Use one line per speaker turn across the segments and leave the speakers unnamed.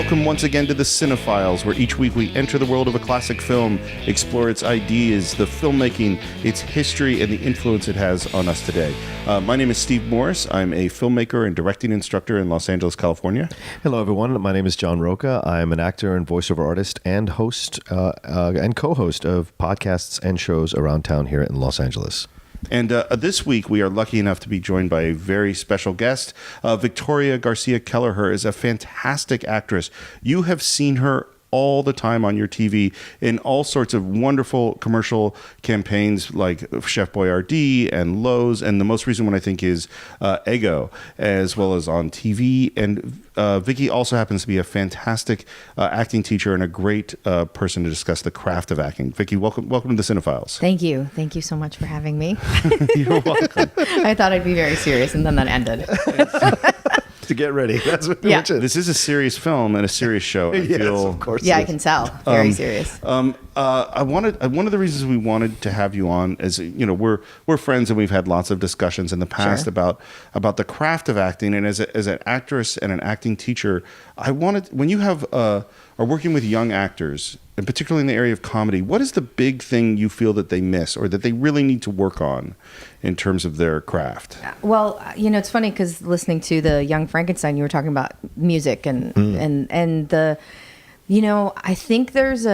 Welcome once again to the Cine-Files, where each week we enter the world of a classic film, explore its ideas, the filmmaking, its history, and the influence it has on us today. My name is Steve Morris. I'm a filmmaker and directing instructor in Los Angeles, California.
Hello, everyone. My name is John Roca. I'm an actor and voiceover artist and host and co-host of podcasts and shows around town here in Los Angeles.
And this week, we are lucky enough to be joined by a very special guest. Victoria Garcia Kelleher is a fantastic actress. You have seen her all the time on your TV in all sorts of wonderful commercial campaigns like Chef Boyardee and Lowe's, and the most recent one I think is Eggo, as well as on TV. And Vicky also happens to be a fantastic acting teacher and a great person to discuss the craft of acting. Vicky, welcome to the Cine-Files.
Thank you so much for having me.
You're welcome.
I thought I'd be very serious, and then that ended.
To get ready. That's what it is.
This is a serious film and a serious show.
Yes, of course.
Yeah, I can tell. Very serious.
One of the reasons we wanted to have you on is, you know, we're friends and we've had lots of discussions in the past about the craft of acting. And as an actress and an acting teacher, when you are working with young actors, and particularly in the area of comedy, what is the big thing you feel that they miss or that they really need to work on in terms of their craft?
Well, you know, it's funny because listening to the Young Frankenstein, you were talking about music and the, you know, I think there's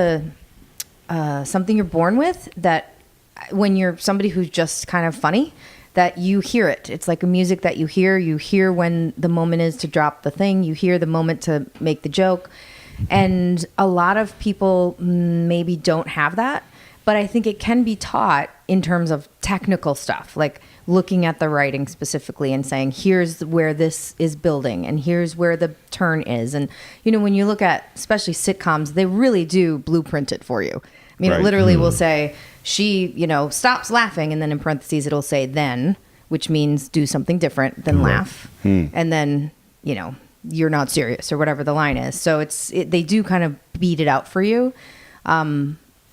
something you're born with that when you're somebody who's just kind of funny, that you hear it. It's like a music that you hear when the moment is to drop the thing, you hear the moment to make the joke. And a lot of people maybe don't have that, but I think it can be taught in terms of technical stuff, like looking at the writing specifically and saying, here's where this is building and here's where the turn is. And, you know, when you look at especially sitcoms, they really do blueprint it for you. I mean, It literally will say, she, you know, stops laughing, and then in parentheses it'll say then, which means do something different than laugh. And then, you know, you're not serious or whatever the line is. So they do kind of beat it out for you.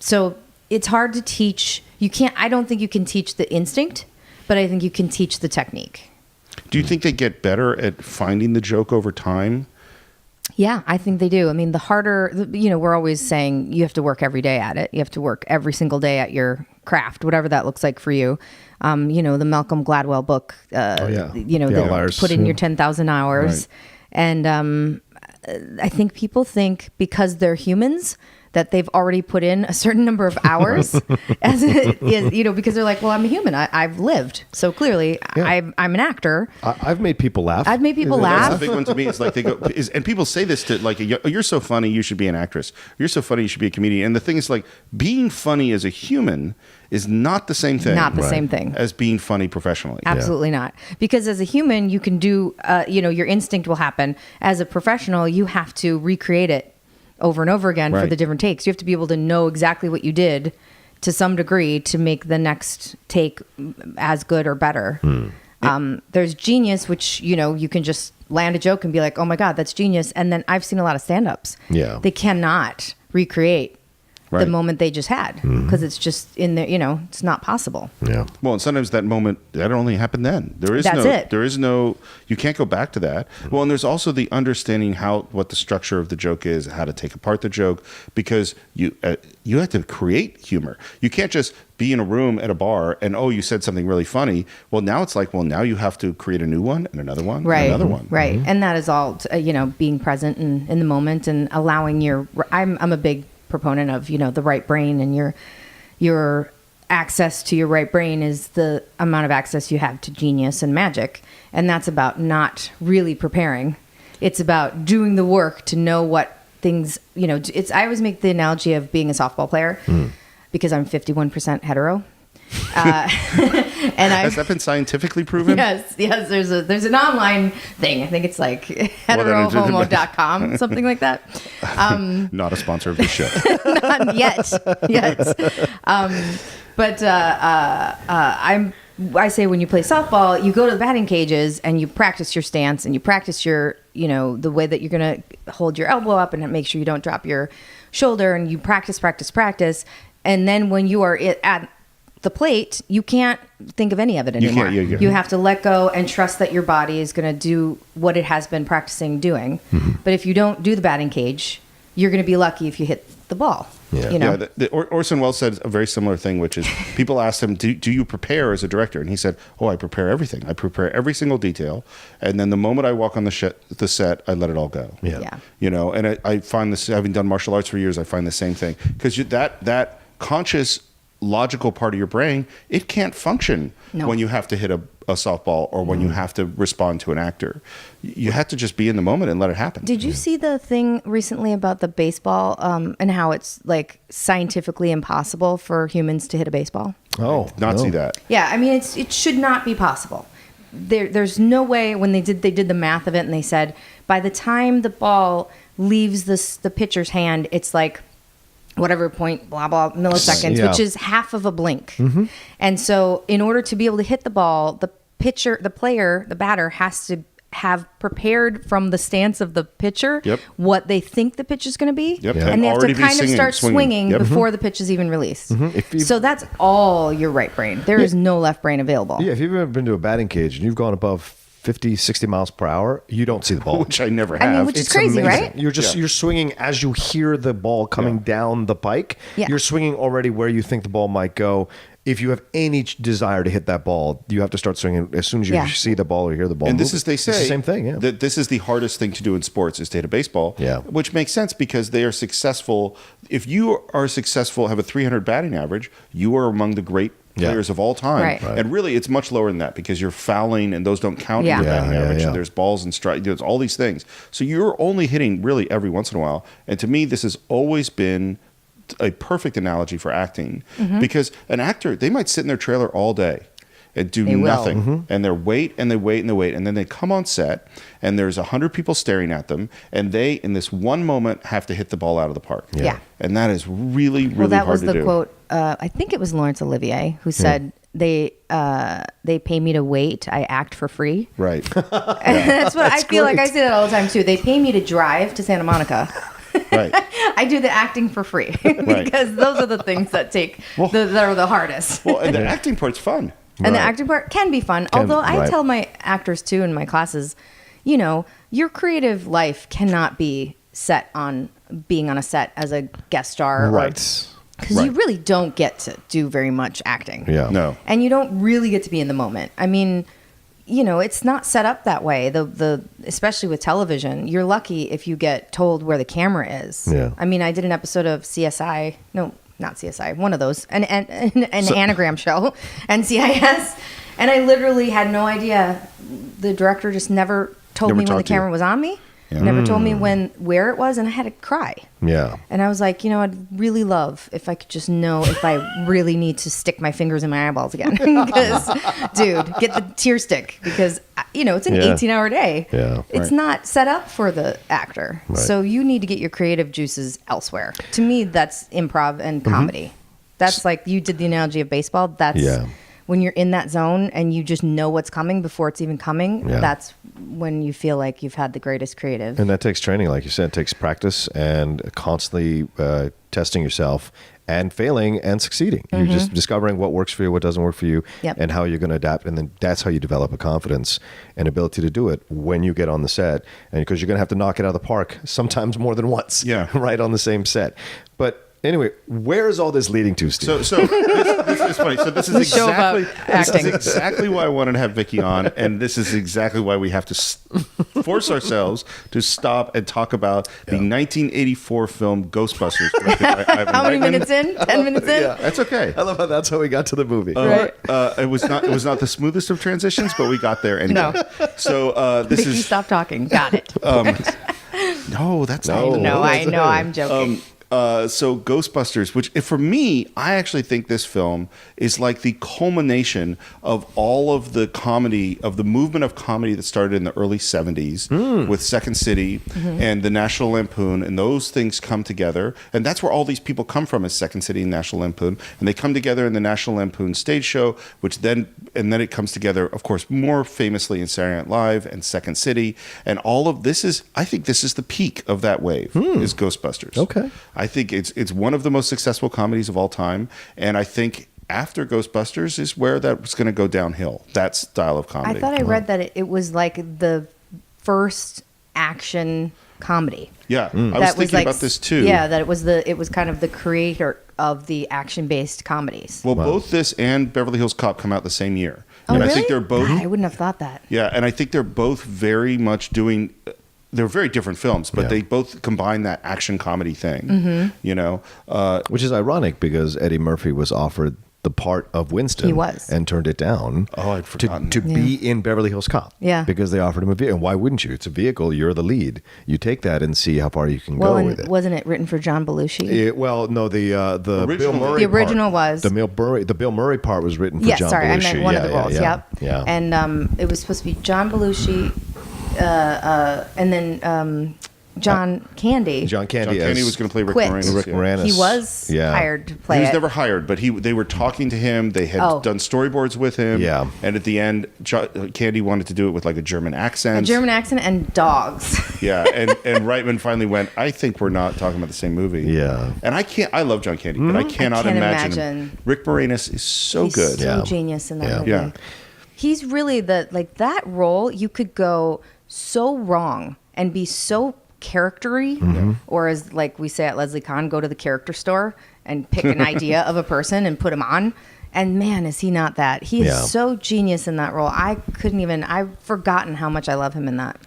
So it's hard to teach. I don't think you can teach the instinct, but I think you can teach the technique.
Do you think they get better at finding the joke over time?
Yeah, I think they do. I mean, we're always saying you have to work every day at it. You have to work every single day at your craft, whatever that looks like for you. You know, the Malcolm Gladwell book, you know, put in your 10,000 hours. Right. And I think people think because they're humans that they've already put in a certain number of hours, as it is, you know, because they're like, well, I'm a human. I've lived. So clearly I'm an actor.
I've made people laugh.
I've made people laugh.
That's the big one to me. It's like they go, and people say this to like, you're so funny, you should be an actress. You're so funny, you should be a comedian. And the thing is, like, being funny as a human is not the same thing.
Not the same thing
as being funny professionally.
Absolutely not. Because as a human, you can do, you know, your instinct will happen. As a professional, you have to recreate it over and over again for the different takes. You have to be able to know exactly what you did to some degree to make the next take as good or better. There's genius, which, you know, you can just land a joke and be like, oh my God, that's genius. And then I've seen a lot of stand-ups. Yeah. They cannot recreate the moment they just had because it's just in there, you know, it's not possible.
Yeah. Well, and sometimes that moment, that only happened then. There is no, you can't go back to that. Well, and there's also the understanding what the structure of the joke is, how to take apart the joke, because you have to create humor. You can't just be in a room at a bar and, you said something really funny. Well, now it's like, now you have to create a new one and another one and another one.
Right. And that is all, you know, being present in the moment and allowing I'm a big proponent of, you know, the right brain, and your access to your right brain is the amount of access you have to genius and magic. And that's about not really preparing. It's about doing the work to know what things, you know, I always make the analogy of being a softball player because I'm 51% hetero. And
has that been scientifically proven?
Yes. There's an online thing. I think it's like heterohomo.com, something like that.
Not a sponsor of the show.
Not yet. But I say when you play softball, you go to the batting cages and you practice your stance and you practice your, you know, the way that you're going to hold your elbow up and make sure you don't drop your shoulder, and you practice. And then when you are at the plate, you can't think of any of it anymore. You have to let go and trust that your body is going to do what it has been practicing doing. But if you don't do the batting cage, you're going to be lucky if you hit the ball.
Yeah.
You know?
Orson Welles said a very similar thing, which is people asked him, do you prepare as a director? And he said, I prepare everything. I prepare every single detail. And then the moment I walk on the set, I let it all go.
Yeah.
You know, and I find this, having done martial arts for years, I find the same thing. Because that conscious, logical part of your brain, it can't function when you have to hit a softball or when you have to respond to an actor. You have to just be in the moment and let it happen.
Did you see the thing recently about the baseball and how it's like scientifically impossible for humans to hit a baseball?
See that.
Yeah, I mean, it should not be possible. There's no way. When they did the math of it, and they said by the time the ball leaves the pitcher's hand, it's like whatever point, blah, blah, milliseconds, which is half of a blink. And so in order to be able to hit the ball, the batter has to have prepared from the stance of the pitcher what they think the pitch is going to be. And they have to kind of start swinging before the pitch is even released. So that's all your right brain. There is no left brain available.
Yeah, if you've ever been to a batting cage and you've gone above 50, 60 miles per hour, you don't see the ball.
Which I never have.
I mean, which is crazy,
amazing.
right?
You're swinging as you hear the ball coming down the pike.
Yeah.
You're swinging already where you think the ball might go. If you have any desire to hit that ball, you have to start swinging as soon as you see the ball or hear the ball.
And
move.
this is, they say,
it's the same thing.
That this is the hardest thing to do in sports is to hit a baseball. Which makes sense because they are successful. If you are successful, have a 300 batting average, you are among the great players of all time.
Right.
And really, it's much lower than that because you're fouling and those don't count in your batting average. And there's balls and strikes, there's all these things. So you're only hitting really every once in a while. And to me, this has always been a perfect analogy for acting because an actor, they might sit in their trailer all day and do nothing. And they wait and they wait and they wait. And then they come on set and there's 100 people staring at them. And they, in this one moment, have to hit the ball out of the park. And that is really, really hard to do.
That was the quote, I think it was Laurence Olivier, who said, they pay me to wait. I act for free.
Right.
That's what I feel like. I say that all the time too. They pay me to drive to Santa Monica.
Right.
I do the acting for free because those are the things that that are the hardest.
Well, and the acting part's fun.
And the acting part can be fun. Although I tell my actors too in my classes, you know, your creative life cannot be set on being on a set as a guest star.
Right.
Because you really don't get to do very much acting.
Yeah.
No.
And you don't really get to be in the moment. I mean, you know, it's not set up that way. Especially with television, you're lucky if you get told where the camera is.
Yeah.
I mean, I did an episode of CSI. No, not CSI. One of those. An anagram show. NCIS. And I literally had no idea. The director just never told me when the camera was on me. Yeah. Never told me where it was, and I had to cry. Yeah. And I was like, you know, I'd really love if I could just know if I really need to stick my fingers in my eyeballs again. Because, dude, get the tear stick. Because, you know, it's an 18-hour day. Yeah. It's not set up for the actor. Right. So you need to get your creative juices elsewhere. To me, that's improv and comedy. That's like, you did the analogy of baseball. That's when you're in that zone and you just know what's coming before it's even coming. That's when you feel like you've had the greatest creative.
And that takes training, like you said. It takes practice and constantly testing yourself and failing and succeeding. You're just discovering what works for you, what doesn't work for you, and how you're going to adapt. And then that's how you develop a confidence and ability to do it when you get on the set. And because you're going to have to knock it out of the park sometimes more than once, right on the same set. But anyway, where is all this leading to, Steve?
So this is funny. So this is exactly why I wanted to have Vicky on, and this is exactly why we have to force ourselves to stop and talk about the 1984 film Ghostbusters.
How many minutes in? 10 minutes in?
That's okay.
I love how that's how we got to the movie.
Right.
It was not the smoothest of transitions, but we got there anyway.
No.
So
Vicky, stop talking. Got it.
No, that's not.
I know. I'm joking.
So Ghostbusters, which for me, I actually think this film is like the culmination of all of the comedy, of the movement of comedy that started in the early 70s with Second City and the National Lampoon, and those things come together. And that's where all these people come from, is Second City and National Lampoon. And they come together in the National Lampoon stage show, then it comes together, of course, more famously in Saturday Night Live and Second City. And all of this I think this is the peak of that wave, is Ghostbusters.
Okay.
I think it's one of the most successful comedies of all time, and I think after Ghostbusters is where that was going to go downhill. That style of comedy.
I thought I read that it was like the first action comedy.
Yeah, I was thinking about this too.
Yeah, that it was kind of the creator of the action-based comedies.
Well, both this and Beverly Hills Cop come out the same year.
Oh,
and
really?
I think they're both.
I wouldn't have thought that.
Yeah, and I think they're both very much doing. They're very different films, but they both combine that action comedy thing. You know,
which is ironic because Eddie Murphy was offered the part of Winston.
He was.
And turned it down.
Oh, I'd forgotten.
To be in Beverly Hills Cop.
Yeah.
Because they offered him a vehicle. And why wouldn't you? It's a vehicle. You're the lead. You take that and see how far you can go with it.
Wasn't it written for John Belushi?
Well, no, the Bill Murray
The original
part,
was.
The Bill Murray part was written for John Belushi.
I meant one of the roles. Yep.
Yeah.
And it was supposed to be John Belushi, and then John Candy.
John Candy
was going to play Rick
quit.
Moranis.
Rick Moranis.
He was hired to play
He was
it.
never hired, but they were talking to him. They had done storyboards with him.
Yeah.
And at the end, Candy wanted to do it with like a German accent.
A German accent and dogs.
Yeah. And Reitman finally went, I think we're not talking about the same movie.
Yeah.
And I love John Candy, but I cannot
can't
imagine
imagine.
him. Rick Moranis is so
He's
good.
so genius in that movie.
Yeah.
He's really that role. You could go so wrong and be so charactery, or as like we say at Leslie Kahn, go to the character store and pick an idea of a person and put him on. And man, is he not that? He is so genius in that role. I've forgotten how much I love him in that.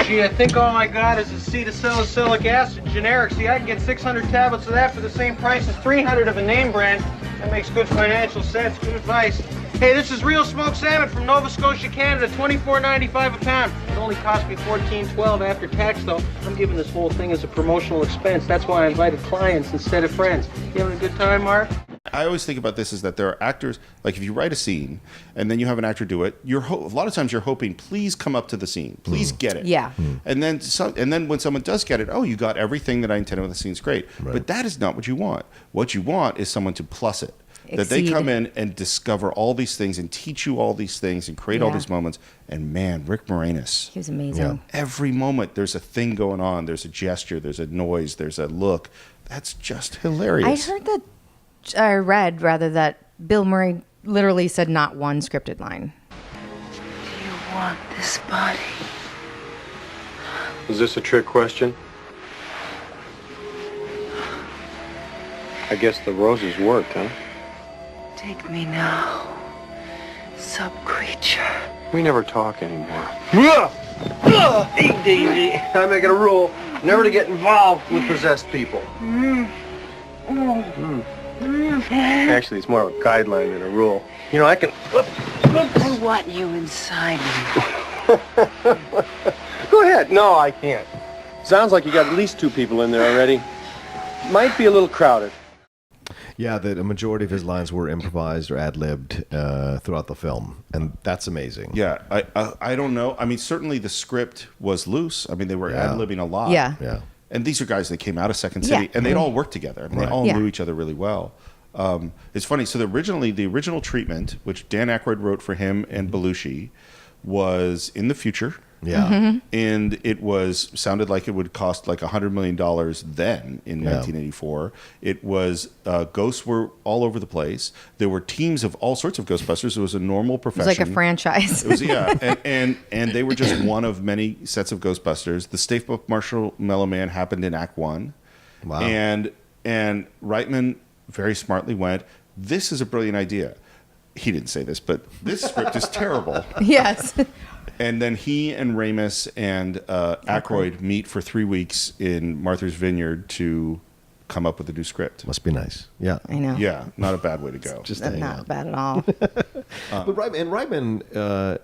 Gee, I think all I got is acetylsalicylic acid, generic. See, I can get 600 tablets of that for the same price as 300 of a name brand. That makes good financial sense. Good advice. Hey, this is real smoked salmon from Nova Scotia, Canada, $24.95 a pound. It only cost me $14.12 after tax, though. I'm giving this whole thing as a promotional expense. That's why I invited clients instead of friends. You having a good time, Mark?
I always think about this is that there are actors, like if you write a scene and then you have an actor do it, a lot of times you're hoping, please come up to the scene, please get it.
Yeah.
And then when someone does get it, oh, you got everything that I intended with the scene's great. Right. But that is not what you want. What you want is someone to plus it. That they come in and discover all these things and teach you all these things and create all these moments. And man, Rick Moranis.
He was amazing.
Every moment there's a thing going on. There's a gesture, there's a noise, there's a look. That's just hilarious.
I read that Bill Murray literally said not one scripted line.
Do you want this body?
Is this a trick question? I guess the roses worked, huh?
Take me now, sub-creature.
We never talk anymore. Hey, Davey, I make it a rule never to get involved with possessed people. Actually, it's more of a guideline than a rule. You know, I can...
I want you inside me.
Go ahead. No, I can't. Sounds like you got at least 2 people in there already. Might be a little crowded.
Yeah, the majority of his lines were improvised or ad-libbed throughout the film, and that's amazing.
Yeah, I don't know. I mean, certainly the script was loose. I mean, they were ad-libbing a lot.
Yeah.
And these are guys that came out of Second City, and they'd all worked together. I mean, they all knew each other really well. It's funny. So the original treatment, which Dan Aykroyd wrote for him and Belushi, was in the future.
Yeah.
And it sounded like it would cost like $100 million then in 1984. It was, ghosts were all over the place. There were teams of all sorts of Ghostbusters. It was a normal profession.
It was like a franchise.
It was, and they were just one of many sets of Ghostbusters. The Stay Puft Marshmallow Man happened in Act 1.
Wow.
And Reitman very smartly went, this is a brilliant idea. He didn't say this, but this script is terrible.
Yes.
And then he and Ramis and Aykroyd meet for 3 weeks in Martha's Vineyard to come up with a new script.
Must be nice. Yeah.
I know.
Yeah, not a bad way to go.
Just
not bad at all.
But Reitman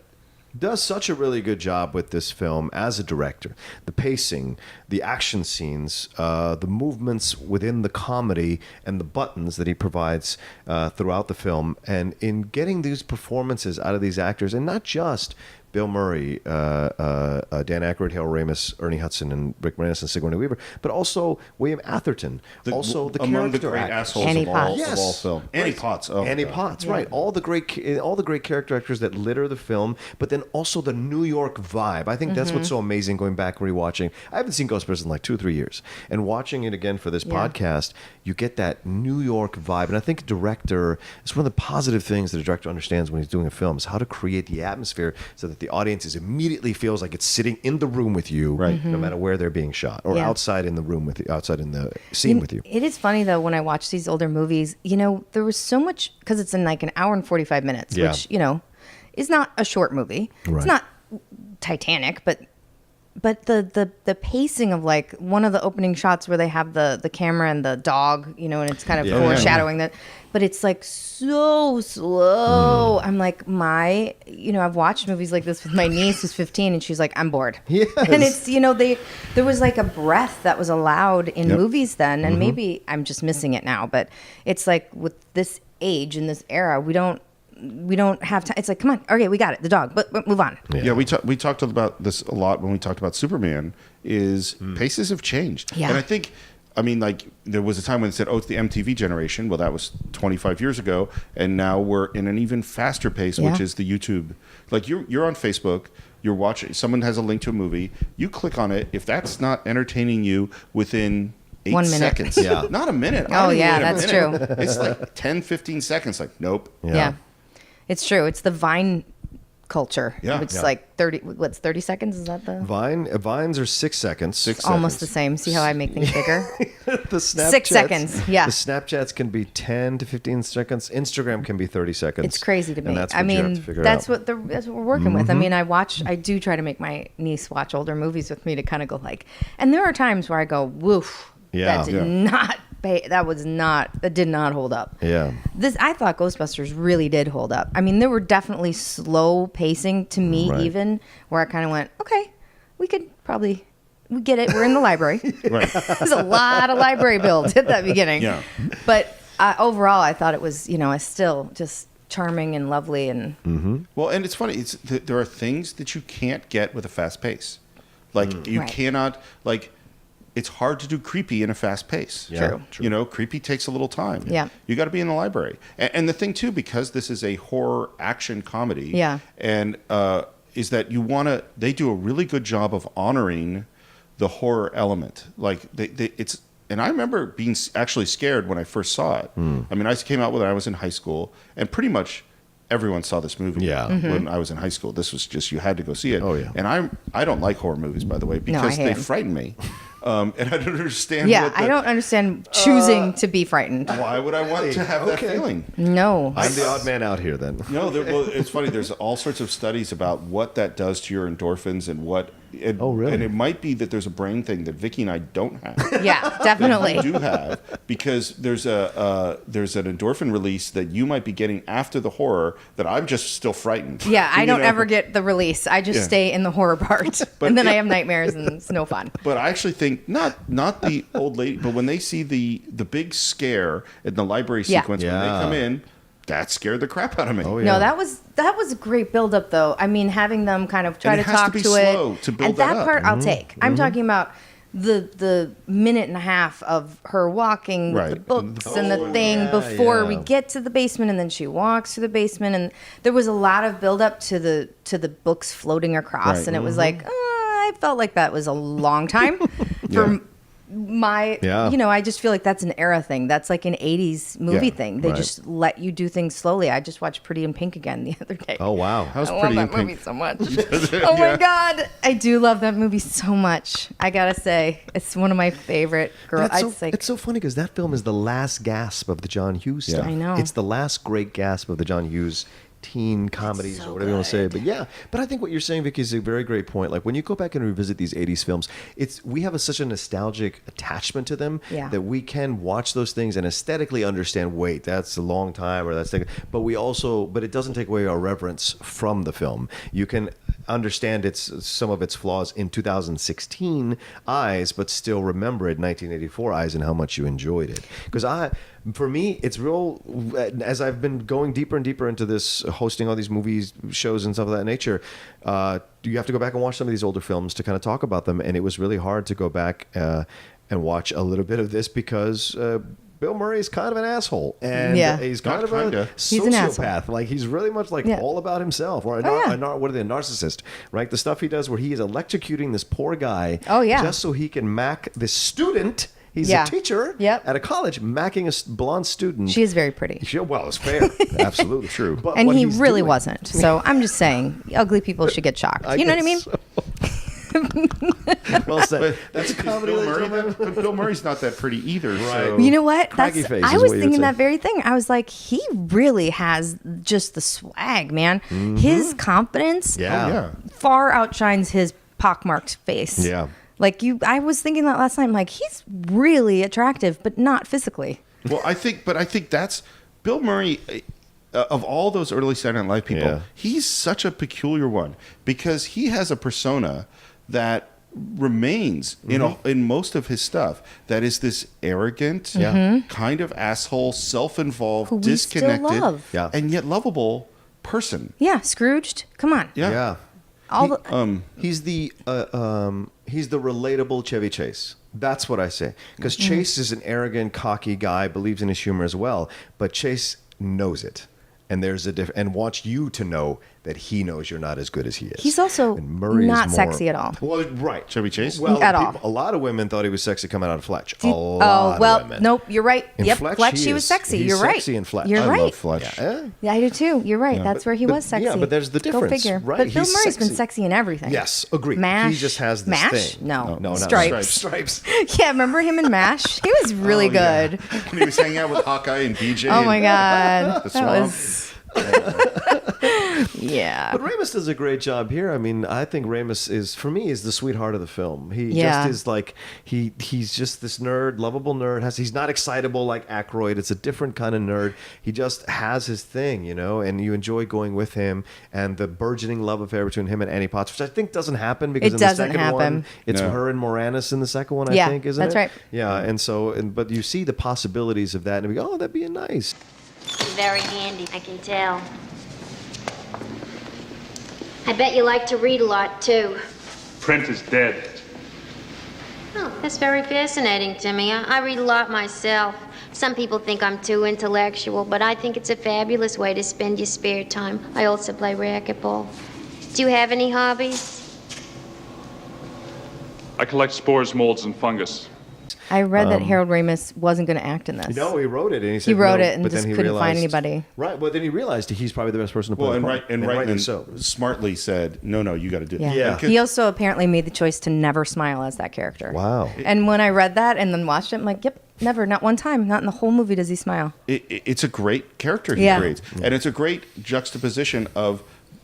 does such a really good job with this film as a director. The pacing, the action scenes, the movements within the comedy, and the buttons that he provides throughout the film. And in getting these performances out of these actors, and not just Bill Murray, Dan Aykroyd, Harold Ramis, Ernie Hudson, and Rick Moranis, and Sigourney Weaver, but also William Atherton, also the
among the
character
great
actors.
assholes
Annie
of all,
Potts.
of all film. Annie Potts. Oh,
Annie
God.
Potts, right? All the great character actors that litter the film, but then then also the New York vibe. I think that's what's so amazing going back rewatching. I haven't seen Ghostbusters in like 2 or 3 years. And watching it again for this podcast, you get that New York vibe. And I think a director, it's one of the positive things that a director understands when he's doing a film is how to create the atmosphere so that the audience immediately feels like it's sitting in the room with you, no matter where they're being shot, or outside in the room with you, outside in the scene with you.
It is funny though when I watch these older movies, there was so much, because it's in like an hour and 45 minutes, which is not a short movie.
Right.
It's not Titanic, but the pacing of like one of the opening shots where they have the camera and the dog, and it's kind of foreshadowing that, but it's like so slow. I'm like, I've watched movies like this with my niece who's 15 and she's like, I'm bored.
Yes.
And it's, there was like a breath that was allowed in movies then, and maybe I'm just missing it now, but it's like with this age in this era, we don't have time. It's like, come on, okay, we got it, the dog, but move on.
Yeah, we talked about this a lot when we talked about Superman. Is paces have changed, and I think, like there was a time when it said, "Oh, it's the MTV generation." Well, that was 25 years ago, and now we're in an even faster pace, which is the YouTube. Like you're on Facebook, you're watching. Someone has a link to a movie. You click on it. If that's not entertaining you within 8
1 minute.
seconds, not a minute.
Oh yeah, that's true.
It's like 10, 15 seconds. Like nope.
Yeah. It's true. It's the Vine culture.
Yeah.
It's like 30 seconds? Is that the
Vines are 6 seconds.
almost the same. See how I make things bigger?
The Snapchats,
6 seconds. Yeah.
The Snapchats can be 10 to 15 seconds. Instagram can be 30 seconds.
It's crazy to me.
And that's what you have to figure
that's
out.
that's what we're working with. I do try to make my niece watch older movies with me to kind of go like, and there are times where I go, woof.
Yeah.
That did not hold up.
Yeah.
I thought Ghostbusters really did hold up. There were definitely slow pacing to me, even where I kind of went, okay, we get it. We're in the library.
Right.
There's a lot of library build at that beginning.
Yeah.
But overall, I thought it was, still just charming and lovely and.
Well, and it's funny. There are things that you can't get with a fast pace. Like you cannot like. It's hard to do creepy in a fast pace.
Yeah,
True. Creepy takes a little time.
Yeah.
You got to be in the library. And the thing, too, because this is a horror action comedy, and is that they do a really good job of honoring the horror element. Like, and I remember being actually scared when I first saw it. I came out when I was in high school, and pretty much everyone saw this movie when I was in high school. This was just, you had to go see it.
Oh, yeah.
And I don't like horror movies, by the way, because they frighten me. And I don't understand.
Yeah, I don't understand choosing to be frightened.
Why would I want to have that feeling?
No.
I'm the odd man out here then.
No, it's funny. There's all sorts of studies about what that does to your endorphins and what.
Really?
And it might be that there's a brain thing that Vicky and I don't have.
Yeah, definitely.
That you do have, because there's an endorphin release that you might be getting after the horror that I'm just still frightened.
Yeah, I don't ever get the release. I just stay in the horror part, and then I have nightmares, and it's no fun.
But I actually think not the old lady, but when they see the big scare in the library sequence when they come in, that scared the crap out of me.
Oh, yeah.
No, that was a great build up though. Having them kind of try to talk to it.
Slow to build
and that
up.
part I'll take. I'm talking about the minute and a half of her walking with the books and the thing before we get to the basement, and then she walks through the basement, and there was a lot of build up to the books floating across, and it was like I felt like that was a long time for my I just feel like that's an era thing. That's like an 80s movie thing. They just let you do things slowly. I just watched Pretty in Pink again the other day.
Oh wow.
How's
I
Pretty
love
in
that
Pink?
movie so much. Oh my god, I do love that movie so much. I gotta say, it's one of my favorite girls.
It's so funny because that film is the last gasp of the John Hughes stuff.
I know.
It's the last great gasp of the John Hughes teen comedies or whatever you want to say. But I think what you're saying, Vicky, is a very great point. Like when you go back and revisit these 80s films, we have such a nostalgic attachment to them that we can watch those things and aesthetically understand, wait, that's a long time, or but it doesn't take away our reverence from the film. You can understand some of its flaws in 2016 eyes, but still remember it 1984 eyes and how much you enjoyed it. Because for me, it's real, as I've been going deeper and deeper into this, hosting all these movies, shows and stuff of that nature, you have to go back and watch some of these older films to kind of talk about them. And it was really hard to go back and watch a little bit of this because Bill Murray's kind of an asshole, and he's kind of a
He's an asshole.
sociopath. Like he's really much like all about himself, or what are they, a narcissist? Right, the stuff he does where he is electrocuting this poor guy, just so he can mac this student. He's a teacher at a college, macking a blonde student.
She is very pretty.
Well, it's fair. Absolutely true. But
and he really wasn't. So I'm just saying, ugly people should get shocked. You know what I mean?
So. Well said. That's a comedy.
But Bill Murray's not that pretty either.
Right.
So.
You know what?
I
was thinking that very thing. I was like, he really has just the swag, man.
Mm-hmm.
His confidence far outshines his pockmarked face.
Yeah.
Like I was thinking that last night. I'm like, he's really attractive, but not physically.
Well, I think that's Bill Murray. Of all those early Saturday Night Live people, he's such a peculiar one because he has a persona that remains in most of his stuff. That is this arrogant, kind of asshole, self-involved,
Who we
disconnected,
still love.
and yet lovable person.
Yeah, Scrooged. Come on.
Yeah. He's the relatable Chevy Chase. That's what I say. Because Chase is an arrogant, cocky guy, believes in his humor as well. But Chase knows it. And there's and wants you to know that he knows you're not as good as he is.
He's also not sexy at all.
Well, right.
Chevy Chase?
Well,
at all.
A lot of women thought he was sexy coming out of Fletch. A lot of women.
Nope, you're right.
In
Fletch, he was sexy.
He's
You're right.
sexy in Fletch.
You're
I
right.
love Fletch.
Yeah.
I do too. You're right. That's where he was sexy.
Yeah, but there's the difference.
Go figure.
Right.
But Bill
He's
Murray's been
sexy.
sexy in everything.
Yes, agreed.
MASH.
He just has this
MASH?
thing.
No,
not
Stripes.
Stripes.
Yeah, remember him in MASH? He was really good.
When he was hanging out with Hawkeye and BJ.
Oh my God.
The
That
swamp.
was... Yeah.
But Ramis does a great job here. I mean, I think Ramis is, for me, is the sweetheart of the film. He just is like, he's just this nerd, lovable nerd. He's not excitable like Aykroyd. It's a different kind of nerd. He just has his thing, you know, and you enjoy going with him. And the burgeoning love affair between him and Annie Potts, which I think doesn't happen because
It
in the
doesn't
second
happen.
one, it's her and Moranis in the second one, I
Yeah,
think, isn't
that's
it?
right.
Yeah, and so, but you see the possibilities of that, and we go, oh, that'd be nice.
Very handy, I can tell. I bet you like to read a lot, too.
Print is dead.
Oh, that's very fascinating to me. I read a lot myself. Some people think I'm too intellectual, but I think it's a fabulous way to spend your spare time. I also play racquetball. Do you have any hobbies?
I collect spores, molds, and fungus.
I read that Harold Ramis was't going to act in this.
No, he wrote it, and he said
He wrote
no,
it and
but
just
then he
couldn't find
realized-
anybody.
Right, well, then he realized he's probably the best person to play
Well,
the part.
and
rightly
Reitman
so.
smartly said, no, you got to do it.
Yeah. He also apparently made the choice to never smile as that character.
Wow.
And when I read that and then watched it, I'm like, yep, never, not one time, not in the whole movie does he smile.
It's a great character he creates. And it's a great juxtaposition of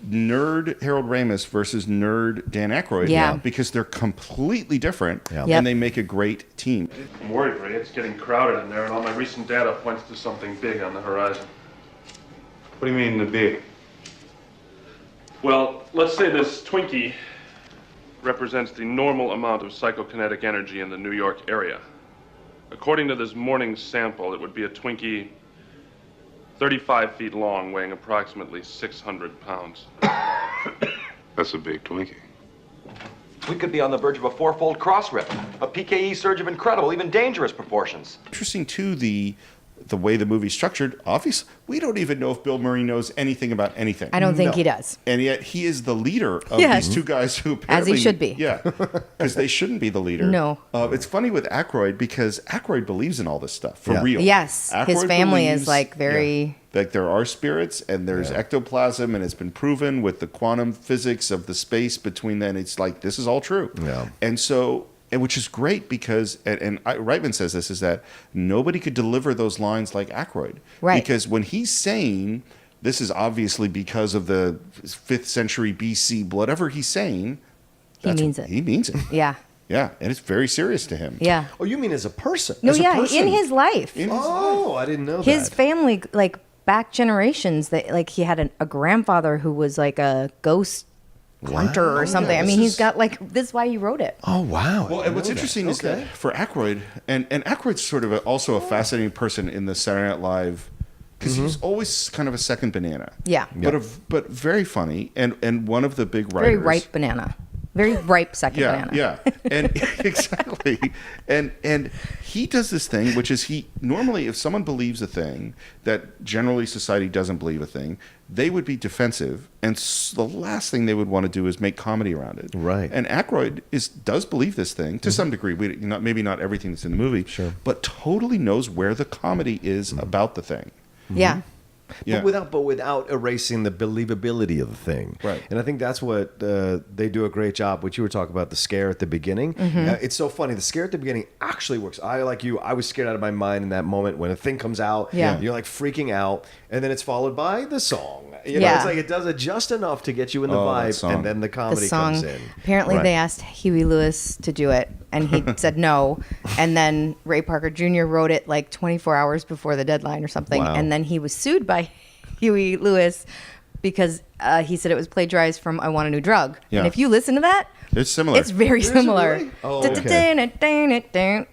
nerd Harold Ramis versus nerd Dan Aykroyd because they're completely different and they make a great team.
I'm worried, Ray. It's getting crowded in there, and all my recent data points to something big on the horizon.
What do you mean, the big?
Well, let's say this Twinkie represents the normal amount of psychokinetic energy in the New York area. According to this morning's sample, it would be a Twinkie 35 feet long, weighing approximately 600 pounds.
That's a big Twinkie.
We could be on the verge of a fourfold cross rip, a PKE surge of incredible, even dangerous proportions.
Interesting, too, the way the movie's structured. Obviously, we don't even know if Bill Murray knows anything about anything.
I don't think he does.
And yet he is the leader of these two guys who apparently...
As he should be.
Yeah, because they shouldn't be the leader.
No.
It's funny with Aykroyd because Aykroyd believes in all this stuff for real.
Yes, his
Aykroyd
family
believes-
is like very...
Like there are spirits and there's ectoplasm and it's been proven with the quantum physics of the space between them. It's like, this is all true.
Yeah.
And so... And which is great because, and Reitman says this, is that nobody could deliver those lines like Aykroyd.
Right.
Because when he's saying, this is obviously because of the 5th century BC, whatever he's saying,
He means it.
He means it.
Yeah.
Yeah, and it's very serious to him.
Yeah.
Oh, you mean as a person?
No,
As a
yeah,
person?
in his life.
I didn't know
His
that.
family, like back generations, that like he had a grandfather who was like a ghost hunter or something. I mean, he's got like, this is why he wrote it.
Oh, wow.
Well, and what's interesting is that for Aykroyd, and Aykroyd's sort of also a fascinating person in the Saturday Night Live, because he's always kind of a second banana.
Yeah.
But very funny, and one of the big writers.
Very ripe banana. Very ripe second banana.
Yeah, and exactly, and he does this thing, which is he normally, if someone believes a thing that generally society doesn't believe a thing, they would be defensive, and the last thing they would want to do is make comedy around it.
Right.
And Aykroyd does believe this thing to some degree. Maybe not everything that's in the movie, but totally knows where the comedy is about the thing.
Yeah.
Yeah.
But without erasing the believability of the thing.
Right.
And I think that's what they do a great job. What you were talking about, the scare at the beginning. It's so funny. The scare at the beginning actually works. I was scared out of my mind in that moment when a thing comes out.
Yeah.
You're like freaking out, and then it's followed by the song. You know, it's like it does it just enough to get you in the vibe, and then the comedy comes in.
Apparently, they asked Huey Lewis to do it, and he said no. And then Ray Parker Jr. wrote it like 24 hours before the deadline or something.
Wow.
And then he was sued by Huey Lewis because he said it was plagiarized from I Want a New Drug.
Yeah.
And if you listen to that,
It's similar.
it's very similar.
Really? Oh, okay.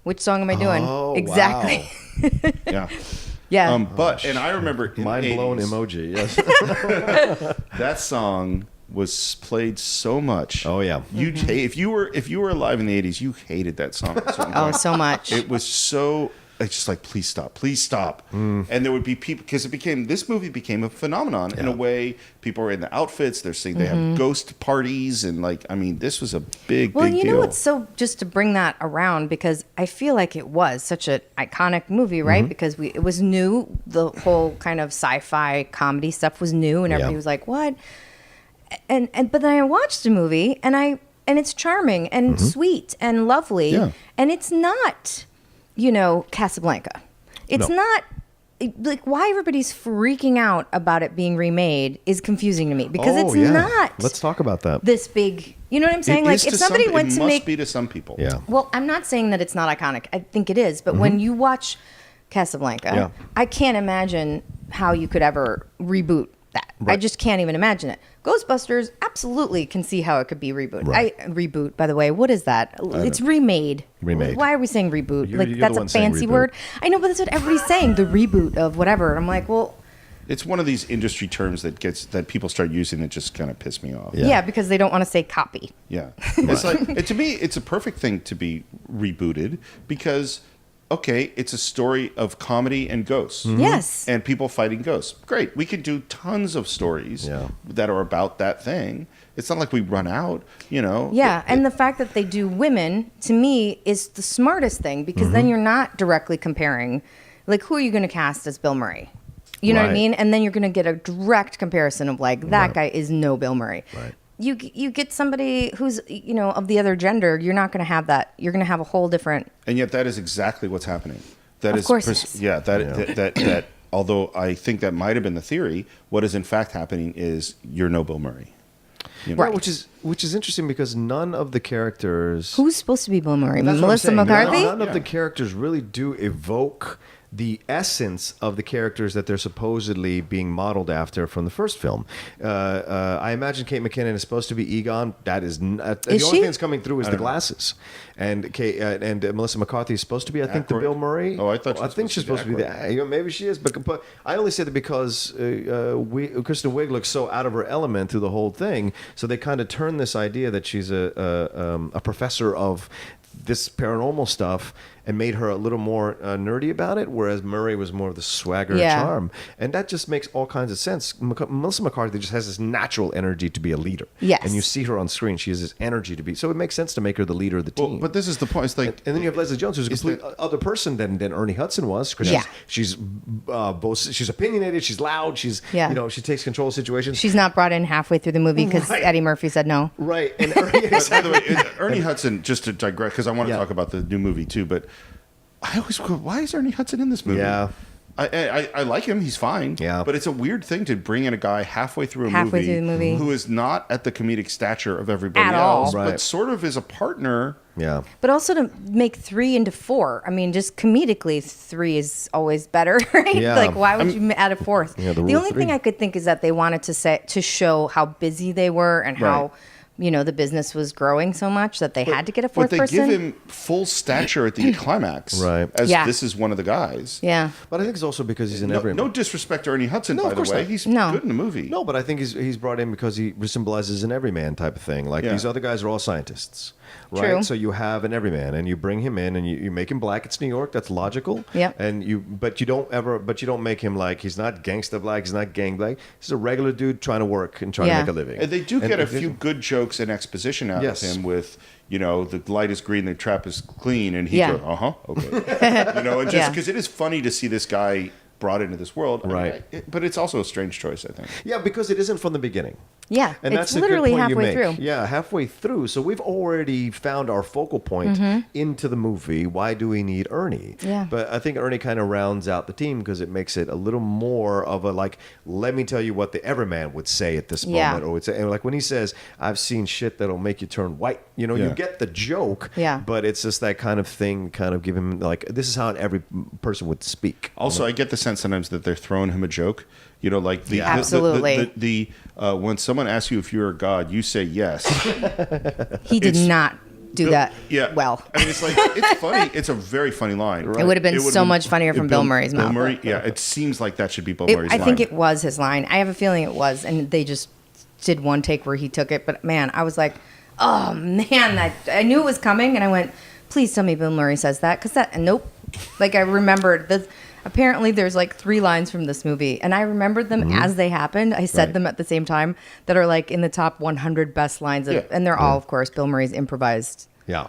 Which song am I doing?
Oh,
exactly.
Yeah.
Yeah.
But and I remember in
Mind
the
blown
80s,
emoji. Yes.
that song was played so much.
Oh yeah.
You if you were alive in the 80s, you hated that song at some
Oh,
point.
so much.
It was so. It's just like, please stop. And there would be people, because this movie became a phenomenon in a way. People are in the outfits, they're saying they have ghost parties, and this was a big
Well,
big
you
deal.
know what's so, just to bring that around, because I feel like it was such an iconic movie, right? Because it was new. The whole kind of sci-fi comedy stuff was new, and everybody was like, "What?" And but then I watched the movie, and it's charming and sweet and lovely, and it's not, Casablanca. It's not. Like, why everybody's freaking out about it being remade is confusing to me, because it's not.
Let's talk about that.
This big, you know what I'm saying?
It
Like,
is
if
to
somebody
some,
went
it
to
must
make,
be to some people.
Yeah.
well, I'm not saying that it's not iconic. I think it is, but when you watch Casablanca, I can't imagine how you could ever reboot that. I just can't even imagine it. Ghostbusters, absolutely can see how it could be rebooted.
Right.
Reboot, by the way, what is that? It's remade.
Remade.
Why are we saying reboot?
You're
that's
the
a
one saying
fancy
reboot.
word. I know, but that's what everybody's saying. The reboot of whatever. And I'm like, well,
It's one of these industry terms that people start using that just kind of piss me off.
yeah, because they don't want to say copy.
Yeah. It's like, to me, it's a perfect thing to be rebooted because, okay, it's a story of comedy and ghosts.
Yes.
And people fighting ghosts. Great. We can do tons of stories that are about that thing. It's not like we run out,
Yeah, and the fact that they do women, to me, is the smartest thing, because then you're not directly comparing. Like, who are you going to cast as Bill Murray? You know what I
Right.
mean? And then you're going to get a direct comparison of, like, that guy is no Bill Murray.
Right.
You get somebody who's, of the other gender, you're not going to have that. You're going to have a whole different...
And yet that is exactly what's happening. That
Of
is
course it is.
Yeah, that although I think that might have been the theory, what is in fact happening is you're no Bill Murray.
Right.
Which is interesting, because none of the characters.
Who's supposed to be Bill Murray?
That's what I'm
Melissa
saying.
McCarthy?
None of the characters really do evoke the essence of the characters that they're supposedly being modeled after from the first film. I imagine Kate McKinnon is supposed to be Egon. That is not, the only
she?
thing that's coming through is the glasses. And Melissa McCarthy is supposed to be, I think, the
Aykroyd?
Bill Murray.
Oh, I thought she
I
was
think she's supposed to be
Aykroyd.
maybe she is, but I only say that because Kristen Wiig looks so out of her element through the whole thing. So they kind of turn this idea that she's a professor of this paranormal stuff and made her a little more nerdy about it, whereas Murray was more of the swagger and charm. And that just makes all kinds of sense. Melissa McCarthy just has this natural energy to be a leader.
Yes.
And you see her on screen, she has this energy to be. So it makes sense to make her the leader of the team.
Well, but this is the point. It's like,
And then you have Leslie Jones, who's a complete other person than Ernie Hudson was. Because she's opinionated, she's loud, she's she takes control of situations.
She's not brought in halfway through the movie because Eddie Murphy said no.
Right. And
by the way, Ernie Hudson, just to digress, because I want to talk about the new movie too, but I always go, why is Ernie Hudson in this movie?
Yeah.
I like him. He's fine.
Yeah.
But it's a weird thing to bring in a guy halfway through the movie who is not at the comedic stature of everybody
At
else,
all.
but sort of is a partner.
Yeah.
But also to make 3 into 4. I mean, just comedically, 3 is always better, right?
Yeah.
Like, why would you add a 4th?
Yeah, the
The
rule
only
of 3.
thing I could think is that they wanted to show how busy they were and how the business was growing so much that they had to get a fourth
person. But they give him full stature at the climax,
right?
As this is one of the guys.
Yeah,
but I think it's also because he's in every.
No disrespect to Ernie Hudson, by the way. He's good in the movie.
No, but I think he's brought in because he symbolizes an everyman type of thing. Like these other guys are all scientists. Right,
True.
So you have an everyman, and you bring him in, and you make him black. It's New York. That's logical.
Yeah.
And you don't make him like he's not gangsta black. He's not gang black. He's a regular dude trying to work and trying to make a living.
And they do get a few good jokes and exposition out of him with, the light is green, the trap is clean, and he goes, okay. And just because it is funny to see this guy brought into this world,
right?
But it's also a strange choice, I think.
Yeah, because it isn't from the beginning.
Yeah,
and
it's
that's a
literally
good point
halfway
you make.
through.
Yeah, halfway through. So we've already found our focal point into the movie. Why do we need Ernie?
Yeah.
But I think Ernie kind of rounds out the team because it makes it a little more of a let me tell you what the Everman would say at this moment, or would say, and like when he says, "I've seen shit that'll make you turn white." You get the joke.
Yeah.
But it's just that kind of thing. Kind of give him this is how every person would speak.
Also, I get the sense sometimes that they're throwing him a joke.
Absolutely.
When someone asks you if you're a god, you say yes.
He did not do that well.
I mean, it's funny. It's a very funny line. Right?
It would have been so much funnier from Bill Murray's mouth.
Bill Murray, it seems like that should be Bill Murray's line.
I think it was his line. I have a feeling it was, and they just did one take where he took it. But man, I was like, oh man, I knew it was coming, and I went, please tell me Bill Murray says that, nope. I remembered this. Apparently, there's 3 lines from this movie, and I remembered them as they happened. I said them at the same time that are in the top 100 best lines, and they're all, of course, Bill Murray's improvised.
Yeah.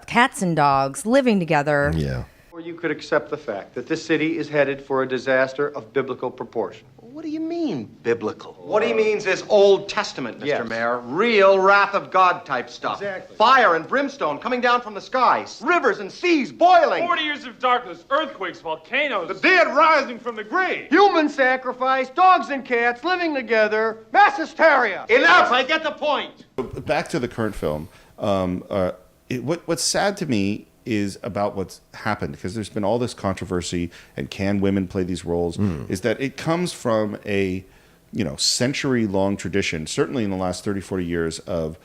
Cats and dogs living together.
Yeah.
Or you could accept the fact that this city is headed for a disaster of biblical proportion.
What do you mean, biblical? What he means is Old Testament, Mr. Mayor. Real wrath of God type stuff.
Exactly.
Fire and brimstone coming down from the skies. Rivers and seas boiling.
40 years of darkness, earthquakes, volcanoes.
The dead rising from the grave. Human sacrifice, dogs and cats living together, mass hysteria.
Enough, I get the point.
Back to the current film. What's sad to me is about what's happened, because there's been all this controversy, and can women play these roles, is that it comes from a century-long tradition, certainly in the last 30, 40 years, of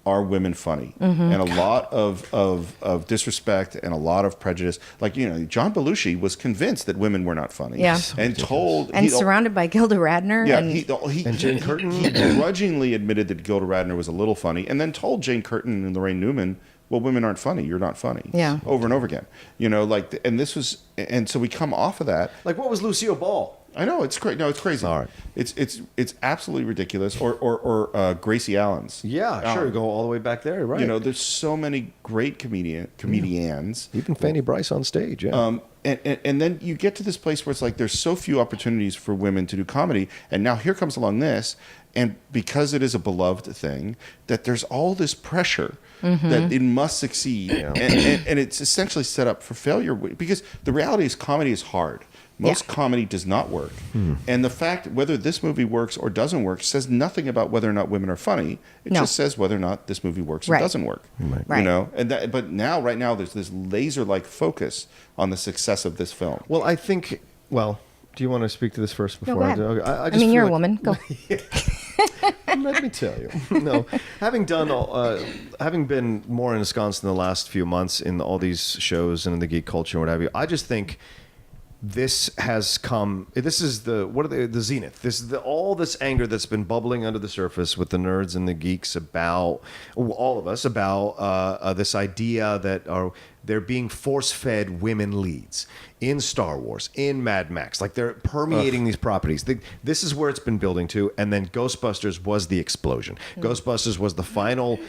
are women funny? And a lot of disrespect and a lot of prejudice. John Belushi was convinced that women were not funny.
Yeah.
And told...
And surrounded by Gilda Radner.
Yeah,
and
Jane Curtin. He grudgingly admitted that Gilda Radner was a little funny, and then told Jane Curtin and Lorraine Newman, well, women aren't funny. You're not funny.
Yeah.
Over and over again. And this was... And so we come off of that.
What was Lucille Ball?
I know, it's crazy. No, it's crazy.
All right.
It's absolutely ridiculous. Or Gracie Allen's.
Yeah, sure. Go all the way back there, right?
There's so many great comedians.
Even Fanny Bryce on stage, yeah.
And then you get to this place where it's there's so few opportunities for women to do comedy, and now here comes along this, and because it is a beloved thing, that there's all this pressure that it must succeed, and it's essentially set up for failure, because the reality is comedy is hard. Most comedy does not work. And the fact whether this movie works or doesn't work says nothing about whether or not women are funny. It just says whether or not this movie works or doesn't work.
Right.
But right now there's this laser-like focus on the success of this film.
Well, I think... Well, do you want to speak to this first before
go ahead.
I do?
I mean, you're a woman. Go.
Let me tell you. No, having been more ensconced in the last few months in all these shows and in the geek culture and what have you, I just think this has come. This is the zenith. This is all this anger that's been bubbling under the surface with the nerds and the geeks about all of us about this idea that they're being force-fed women leads in Star Wars, in Mad Max. They're permeating these properties. This is where it's been building to, and then Ghostbusters was the explosion. Ghostbusters was the final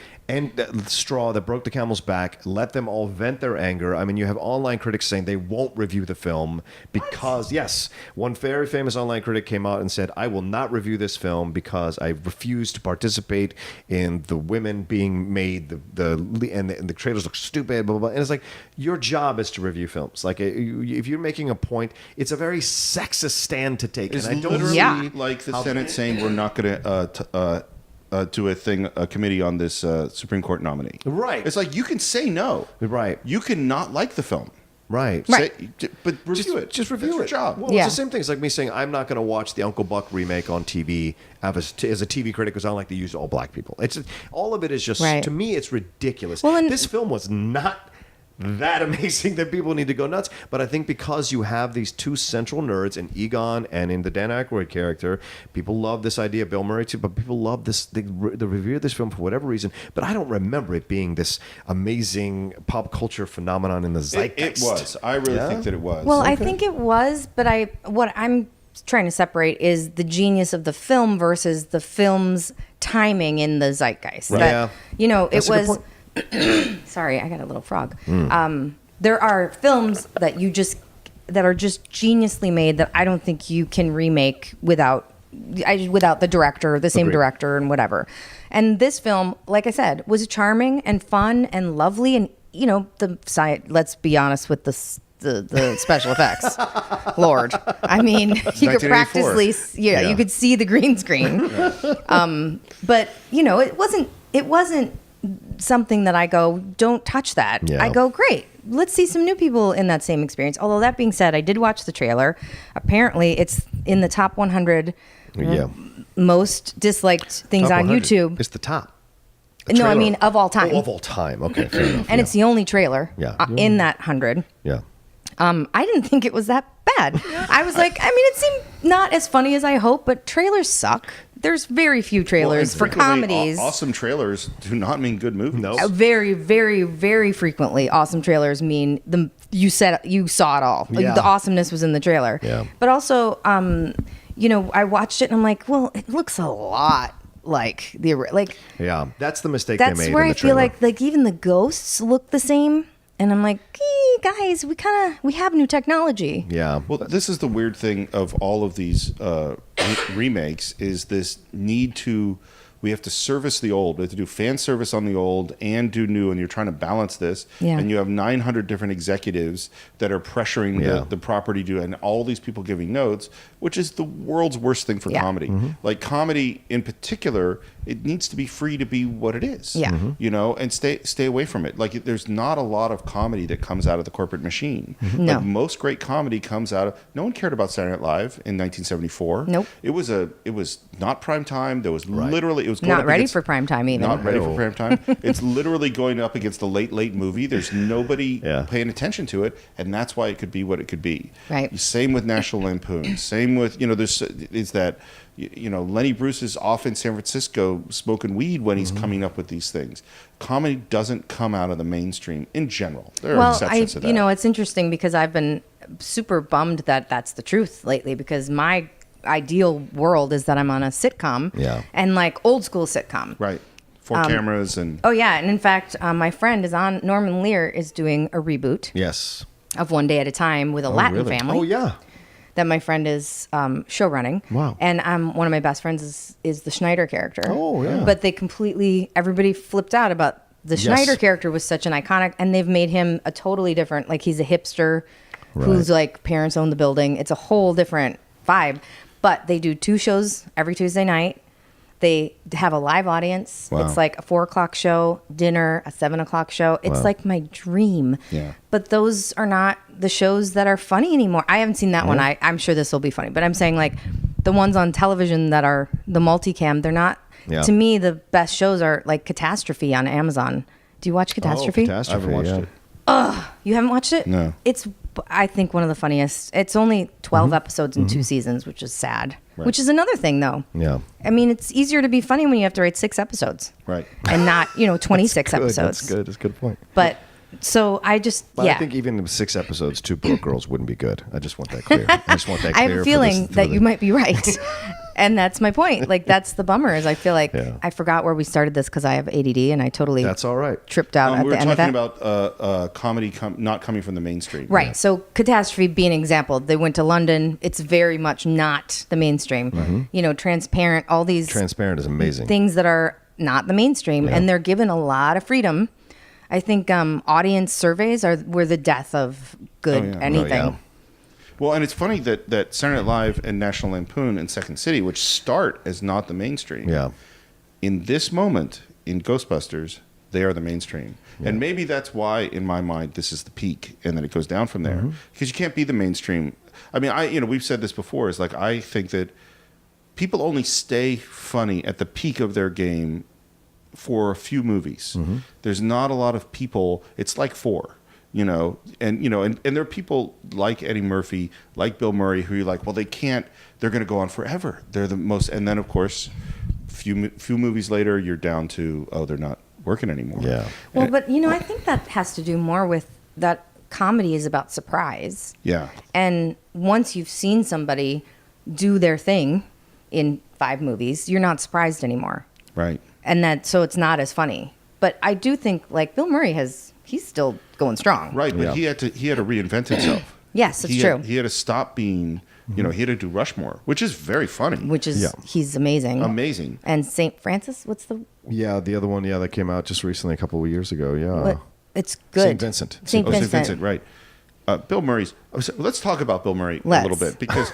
straw that broke the camel's back, let them all vent their anger. I mean, you have online critics saying they won't review the film because, yes, one very famous online critic came out and said, I will not review this film because I refuse to participate in the women being made, and the trailers look stupid, blah, blah, blah. And it's your job is to review films. If you're making a point, it's a very sexist stand to take.
It's
and I don't
literally like the Senate saying we're not going to do a committee on this Supreme Court nominee.
Right.
It's you can say no.
Right.
You can not like the film.
Right.
But review it.
Just review
That's your
it.
job.
Well, it's the same thing. It's like me saying I'm not going to watch the Uncle Buck remake on TV as a TV critic because I don't like to use all black people. It's all of it is just to me it's ridiculous. Well, this film was not that amazing that people need to go nuts. But I think because you have these two central nerds in Egon and in the Dan Aykroyd character, people love this idea. Bill Murray too, but people love this. They revere this film for whatever reason. But I don't remember it being this amazing pop culture phenomenon in the zeitgeist.
It was. I really think that it was.
Well, I think it was, but what I'm trying to separate is the genius of the film versus the film's timing in the zeitgeist.
Right.
That,
That's
it was. Sorry, I got a little frog. There are films that are just geniusly made that I don't think you can remake without the director, the same director, and whatever. And this film, like I said, was charming and fun and lovely, and let's be honest with the special effects. Lord, I mean, you could practically, you could see the green screen. But it wasn't something that I go, don't touch that. I go, great, let's see some new people in that same experience. Although that being said, I did watch the trailer. Apparently it's in the top 100 most disliked things on YouTube.
It's the top.
No, I mean of all time.
Oh, of all time. Okay, fair enough.
And it's the only trailer in that 100.
Yeah.
I didn't think it was that bad. I was like, I mean, it seemed not as funny as I hoped, but trailers suck. There's very few trailers for comedies.
Awesome trailers do not mean good movies.
No.
Very, very, very frequently, awesome trailers mean you saw it all.
Yeah.
The awesomeness was in the trailer.
Yeah.
But also, I watched it and I'm like, well, it looks a lot like
Yeah, that's the mistake they made.
That's where I feel like even the ghosts look the same. And I'm like, hey, guys, we have new technology.
Yeah.
Well, this is the weird thing of all of these remakes is this need to, we have to service the old. We have to do fan service on the old and do new, and you're trying to balance this.
Yeah.
And you have 900 different executives that are pressuring the property to, and all these people giving notes, which is the world's worst thing for comedy.
Mm-hmm.
Like comedy in particular, it needs to be free to be what it is.
Yeah.
And stay away from it. Like there's not a lot of comedy that comes out of the corporate machine.
No.
Like most great comedy comes out of, no one cared about Saturday Night Live in 1974.
Nope.
It was not prime time. There was literally, it was going
Not
up
ready
against,
for prime time even.
Not ready for prime time. It's literally going up against the late movie. There's nobody paying attention to it, and that's why it could be what it could be.
Right.
Same with National Lampoon. Same with, Lenny Bruce is off in San Francisco smoking weed when he's coming up with these things. Comedy doesn't come out of the mainstream in general. There are exceptions to that.
It's interesting because I've been super bummed that that's the truth lately, because my ideal world is that I'm on a sitcom and like old school sitcom.
Right. 4 cameras and...
Oh, yeah. And in fact, my friend is on, Norman Lear is doing a reboot.
Yes.
Of One Day at a Time with a Latin family.
Oh, yeah.
That my friend is show running.
Wow.
And one of my best friends is the Schneider character.
Oh, yeah.
But everybody flipped out about the Schneider character was such an iconic, and they've made him a totally different, like he's a hipster whose like parents own the building. It's a whole different vibe. But they do 2 shows every Tuesday night. They have a live audience.
Wow.
It's like a 4:00 show, dinner, a 7:00 show. It's like my dream.
Yeah.
But those are not the shows that are funny anymore. I haven't seen that one. I'm sure this will be funny. But I'm saying like the ones on television that are the multicam, they're not. Yeah. To me, the best shows are like Catastrophe on Amazon. Do you watch Catastrophe?
Catastrophe.
I haven't watched it.
Ugh, you haven't watched it?
No.
It's, I think, one of the funniest. It's only 12 episodes in 2 seasons, which is sad. Right. Which is another thing, though.
Yeah.
I mean, it's easier to be funny when you have to write 6 episodes.
Right.
And not, 26 episodes.
That's good. That's a good point.
But, so I just,
But I think even 6 episodes, 2 broke girls wouldn't be good. I just want that clear. I
have a feeling that you might be right. And that's my point. Like, that's the bummer, is I feel like I forgot where we started this because I have ADD and I totally
That's all right.
tripped out at the end of that.
We were talking about comedy not coming from the mainstream.
Right. Yeah. So Catastrophe being an example. They went to London. It's very much not the mainstream. Mm-hmm. Transparent, all these...
Transparent is amazing.
Things that are not the mainstream. Yeah. And they're given a lot of freedom. I think audience surveys were the death of good anything. Oh, yeah.
Well, and it's funny that Saturday Night Live and National Lampoon and Second City, which start as not the mainstream, in this moment in Ghostbusters, They are the mainstream. And maybe that's why, in my mind, this is the peak, and then it goes down from there. Because you can't be the mainstream. I mean, we've said this before. Is like I think that people only stay funny at the peak of their game for a few movies. There's not a lot of people. It's like 4. And there are people like Eddie Murphy, like Bill Murray, who you're like, well, they can't. They're going to go on forever. They're the most. And then, of course, few movies later, you're down to they're not working anymore.
Yeah.
Well, but I think that has to do more with that comedy is about surprise.
Yeah.
And once you've seen somebody do their thing in 5 movies, you're not surprised anymore.
Right.
And so it's not as funny. But I do think like Bill Murray he's still going strong.
Right, but he had to reinvent himself.
Yes, it's true.
He had to stop being, he had to do Rushmore, which is very funny.
Which is he's amazing.
Amazing.
And St. Francis, what's the
the other one, that came out just recently, a couple of years ago. Yeah.
It's good.
St. Vincent.
St. Vincent.
St. Vincent, right. Bill Murray's. Let's talk about Bill Murray a little bit, because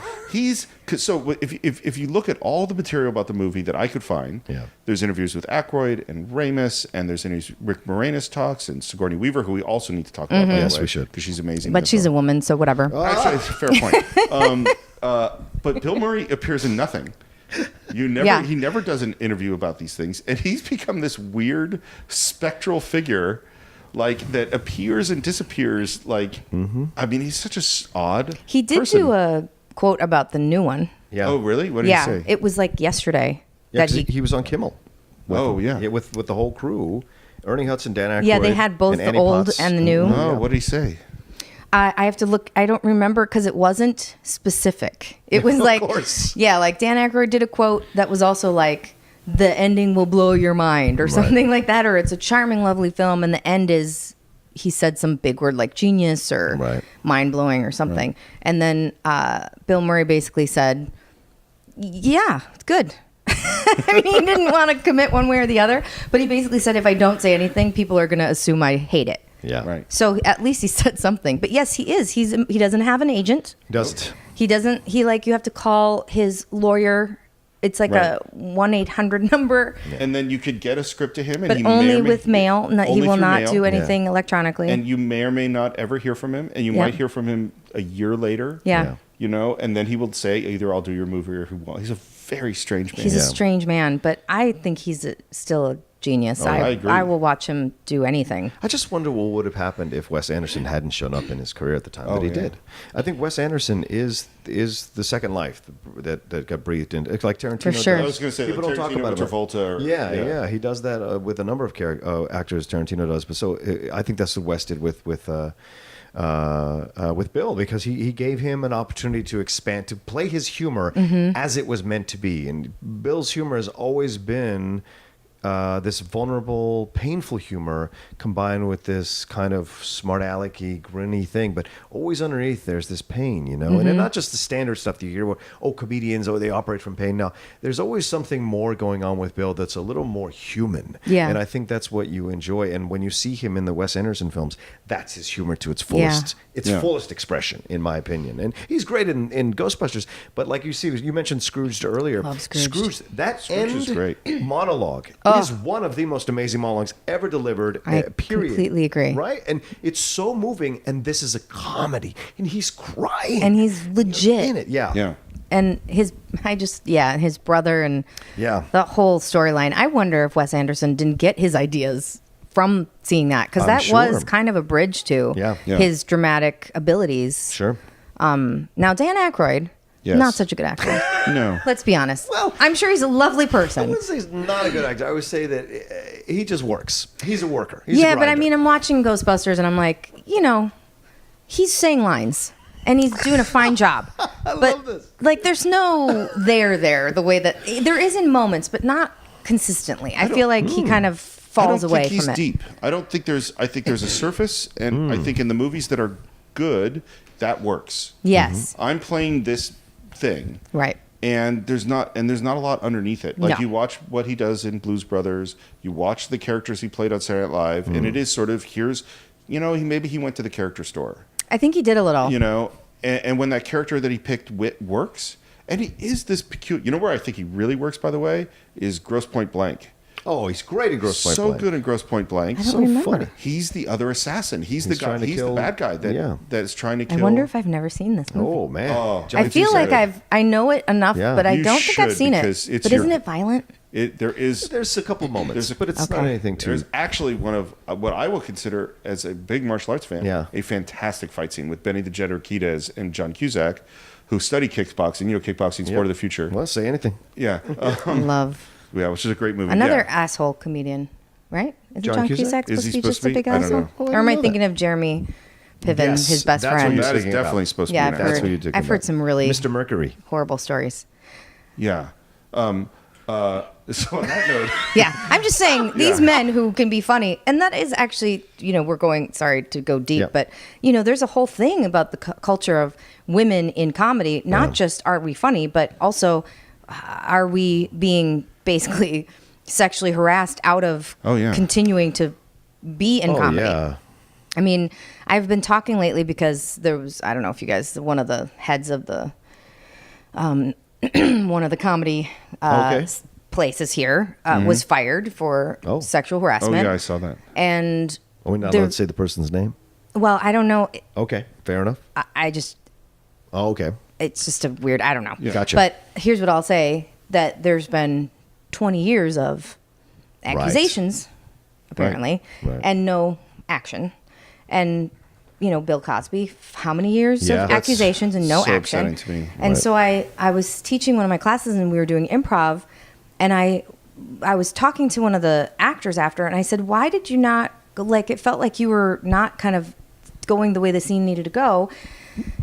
so if you look at all the material about the movie that I could find, there's interviews with Aykroyd and Ramis, and there's interviews Rick Moranis talks, and Sigourney Weaver, who we also need to talk about.
Yes, we should,
because she's amazing.
But she's a woman, so whatever.
Actually, it's a fair point. But Bill Murray appears in nothing. He never does an interview about these things, and he's become this weird spectral figure. Like that appears and disappears. Like, I mean, he's such a odd.
He did do a quote about the new one.
Yeah.
Oh, really? What did he say?
Yeah, it was like yesterday.
Yeah, he was on Kimmel.
With
the whole crew, Ernie Hudson, Dan Aykroyd.
Yeah, they had both the old and the new.
Oh, what did he say?
I have to look. I don't remember because it wasn't specific. It was like,
of course.
Yeah, like Dan Aykroyd did a quote that was also like, the ending will blow your mind or something like that, or it's a charming, lovely film, and the end is, he said some big word like genius or mind-blowing or something. And then Bill Murray basically said, yeah, it's good. I mean, he didn't want to commit one way or the other, but he basically said, if I don't say anything, people are going to assume I hate it.
Yeah.
Right.
So at least he said something. But yes, he is. He doesn't have an agent.
He doesn't.
You have to call his lawyer. It's like a 1-800 number.
And then you could get a script to him. And
but
he
only with mail. He will not do anything electronically.
And you may or may not ever hear from him. And you might hear from him a year later.
Yeah.
And then he will say, either I'll do your movie or he won't. He's a very strange man.
He's a strange man, but I think he's still a genius.
I agree.
I will watch him do anything.
I just wonder what would have happened if Wes Anderson hadn't shown up in his career at the time, but he did. I think Wes Anderson is the second life that got breathed into, like Tarantino.
For sure.
Does.
I was going to say,
people
like
don't talk about
Travolta.
Yeah, he does that with a number of actors. Tarantino does, but so I think that's what Wes did with Bill, because he gave him an opportunity to expand, to play his humor as it was meant to be. And Bill's humor has always been this vulnerable, painful humor combined with this kind of smart alecky, grinny thing, but always underneath there's this pain, and not just the standard stuff that you hear about, comedians, they operate from pain. Now, there's always something more going on with Bill that's a little more human.
Yeah.
And I think that's what you enjoy. And when you see him in the Wes Anderson films, that's his humor to its fullest.
Yeah.
Fullest expression, in my opinion. And he's great in Ghostbusters, but like you mentioned Scrooged earlier.
Love Scrooged.
End
is great.
monologue is one of the most amazing monologues ever delivered.
I
period.
completely agree.
Right? And it's so moving, and this is a comedy, and he's crying.
And he's legit.
In it, yeah.
And his brother and the whole storyline. I wonder if Wes Anderson didn't get his ideas from seeing that, because that was kind of a bridge to his dramatic abilities.
Sure.
Now, Dan Aykroyd, not such a good actor.
No.
Let's be honest. Well, I'm sure he's a lovely person.
I wouldn't say he's not a good actor. I would say that he just works. He's a worker. He's
yeah,
a
but I
grinder.
mean, I'm watching Ghostbusters, and I'm like, he's saying lines. And he's doing a fine job.
I love this.
Like, there's no there the way that there is in moments, but not consistently. I feel like he kind of falls away from it.
I don't think he's deep. I think there's a surface, and I think in the movies that are good, that works.
Yes.
I'm playing this thing.
Right.
And there's not a lot underneath it. Like, you watch what he does in Blues Brothers, you watch the characters he played on Saturday Night Live, and it is sort of, maybe he went to the character store.
I think he did a little.
And when that character that he picked works, and he is this peculiar. Where I think he really works, by the way, is Grosse Point Blank.
Oh, he's great at Grosse Pointe
so
Blank.
good at Grosse Pointe Blank.
I don't remember.
funny.
He's the other assassin. He's the guy.
trying to
He's
kill-
the bad guy that's trying to
I
kill.
wonder if I've never seen this movie.
Oh man,
Oh.
Johnny
I feel like
Cusack.
I know it enough,
Yeah.
but I
You
don't think I've
should,
seen it.
because it's
But isn't it violent?
There's a couple moments, but it's not
Okay.
anything too.
There's actually one of what I will consider, as a big martial arts fan,
Yeah.
a fantastic fight scene with Benny the Jet Urquidez and John Cusack, who study kickboxing. You know, kickboxing, sport of the future.
Well, say anything.
Yeah.
Love.
Yeah, which is a great movie.
Another
yeah.
asshole comedian, right? Isn't
John
John
Cusack?
Cusack
Is
supposed
he
to be
supposed
just
to
a
be?
big
I don't
asshole?
know.
Oh, I
Or am
didn't
I
know
thinking
that.
of Jeremy Piven,
Yes,
his best
that's what
friend?
you're
That is
thinking about.
definitely supposed to
Yeah,
be
I've
an
That's
asshole.
what you're thinking
I've heard
about.
some really
Mr. Mercury.
horrible stories.
Yeah. So on that note,
Yeah, I'm just saying these men who can be funny, and that is actually, we're going. Sorry to go deep,
Yep.
but there's a whole thing about the culture of women in comedy. Not just are we funny, but also are we being basically sexually harassed out of continuing to be in comedy.
Yeah.
I mean, I've been talking lately because there was, I don't know if you guys, one of the heads of the one of the comedy places here was fired for sexual
oh
harassment.
yeah, I saw that.
And
Are we not
there-
allowed to say the person's name?
well, I don't know.
Okay, fair enough.
I just,
Oh, okay.
it's just a weird, I don't know.
Gotcha.
But here's what I'll say, that there's been 20 years of accusations, apparently,
Right.
and no action. And, Bill Cosby, how many years
Yeah,
of
that's
accusations and no
so
action?
upsetting to me.
And
Right.
so I was teaching one of my classes and we were doing improv, and I was talking to one of the actors after, and I said, why did you not, like, it felt like you were not kind of going the way the scene needed to go.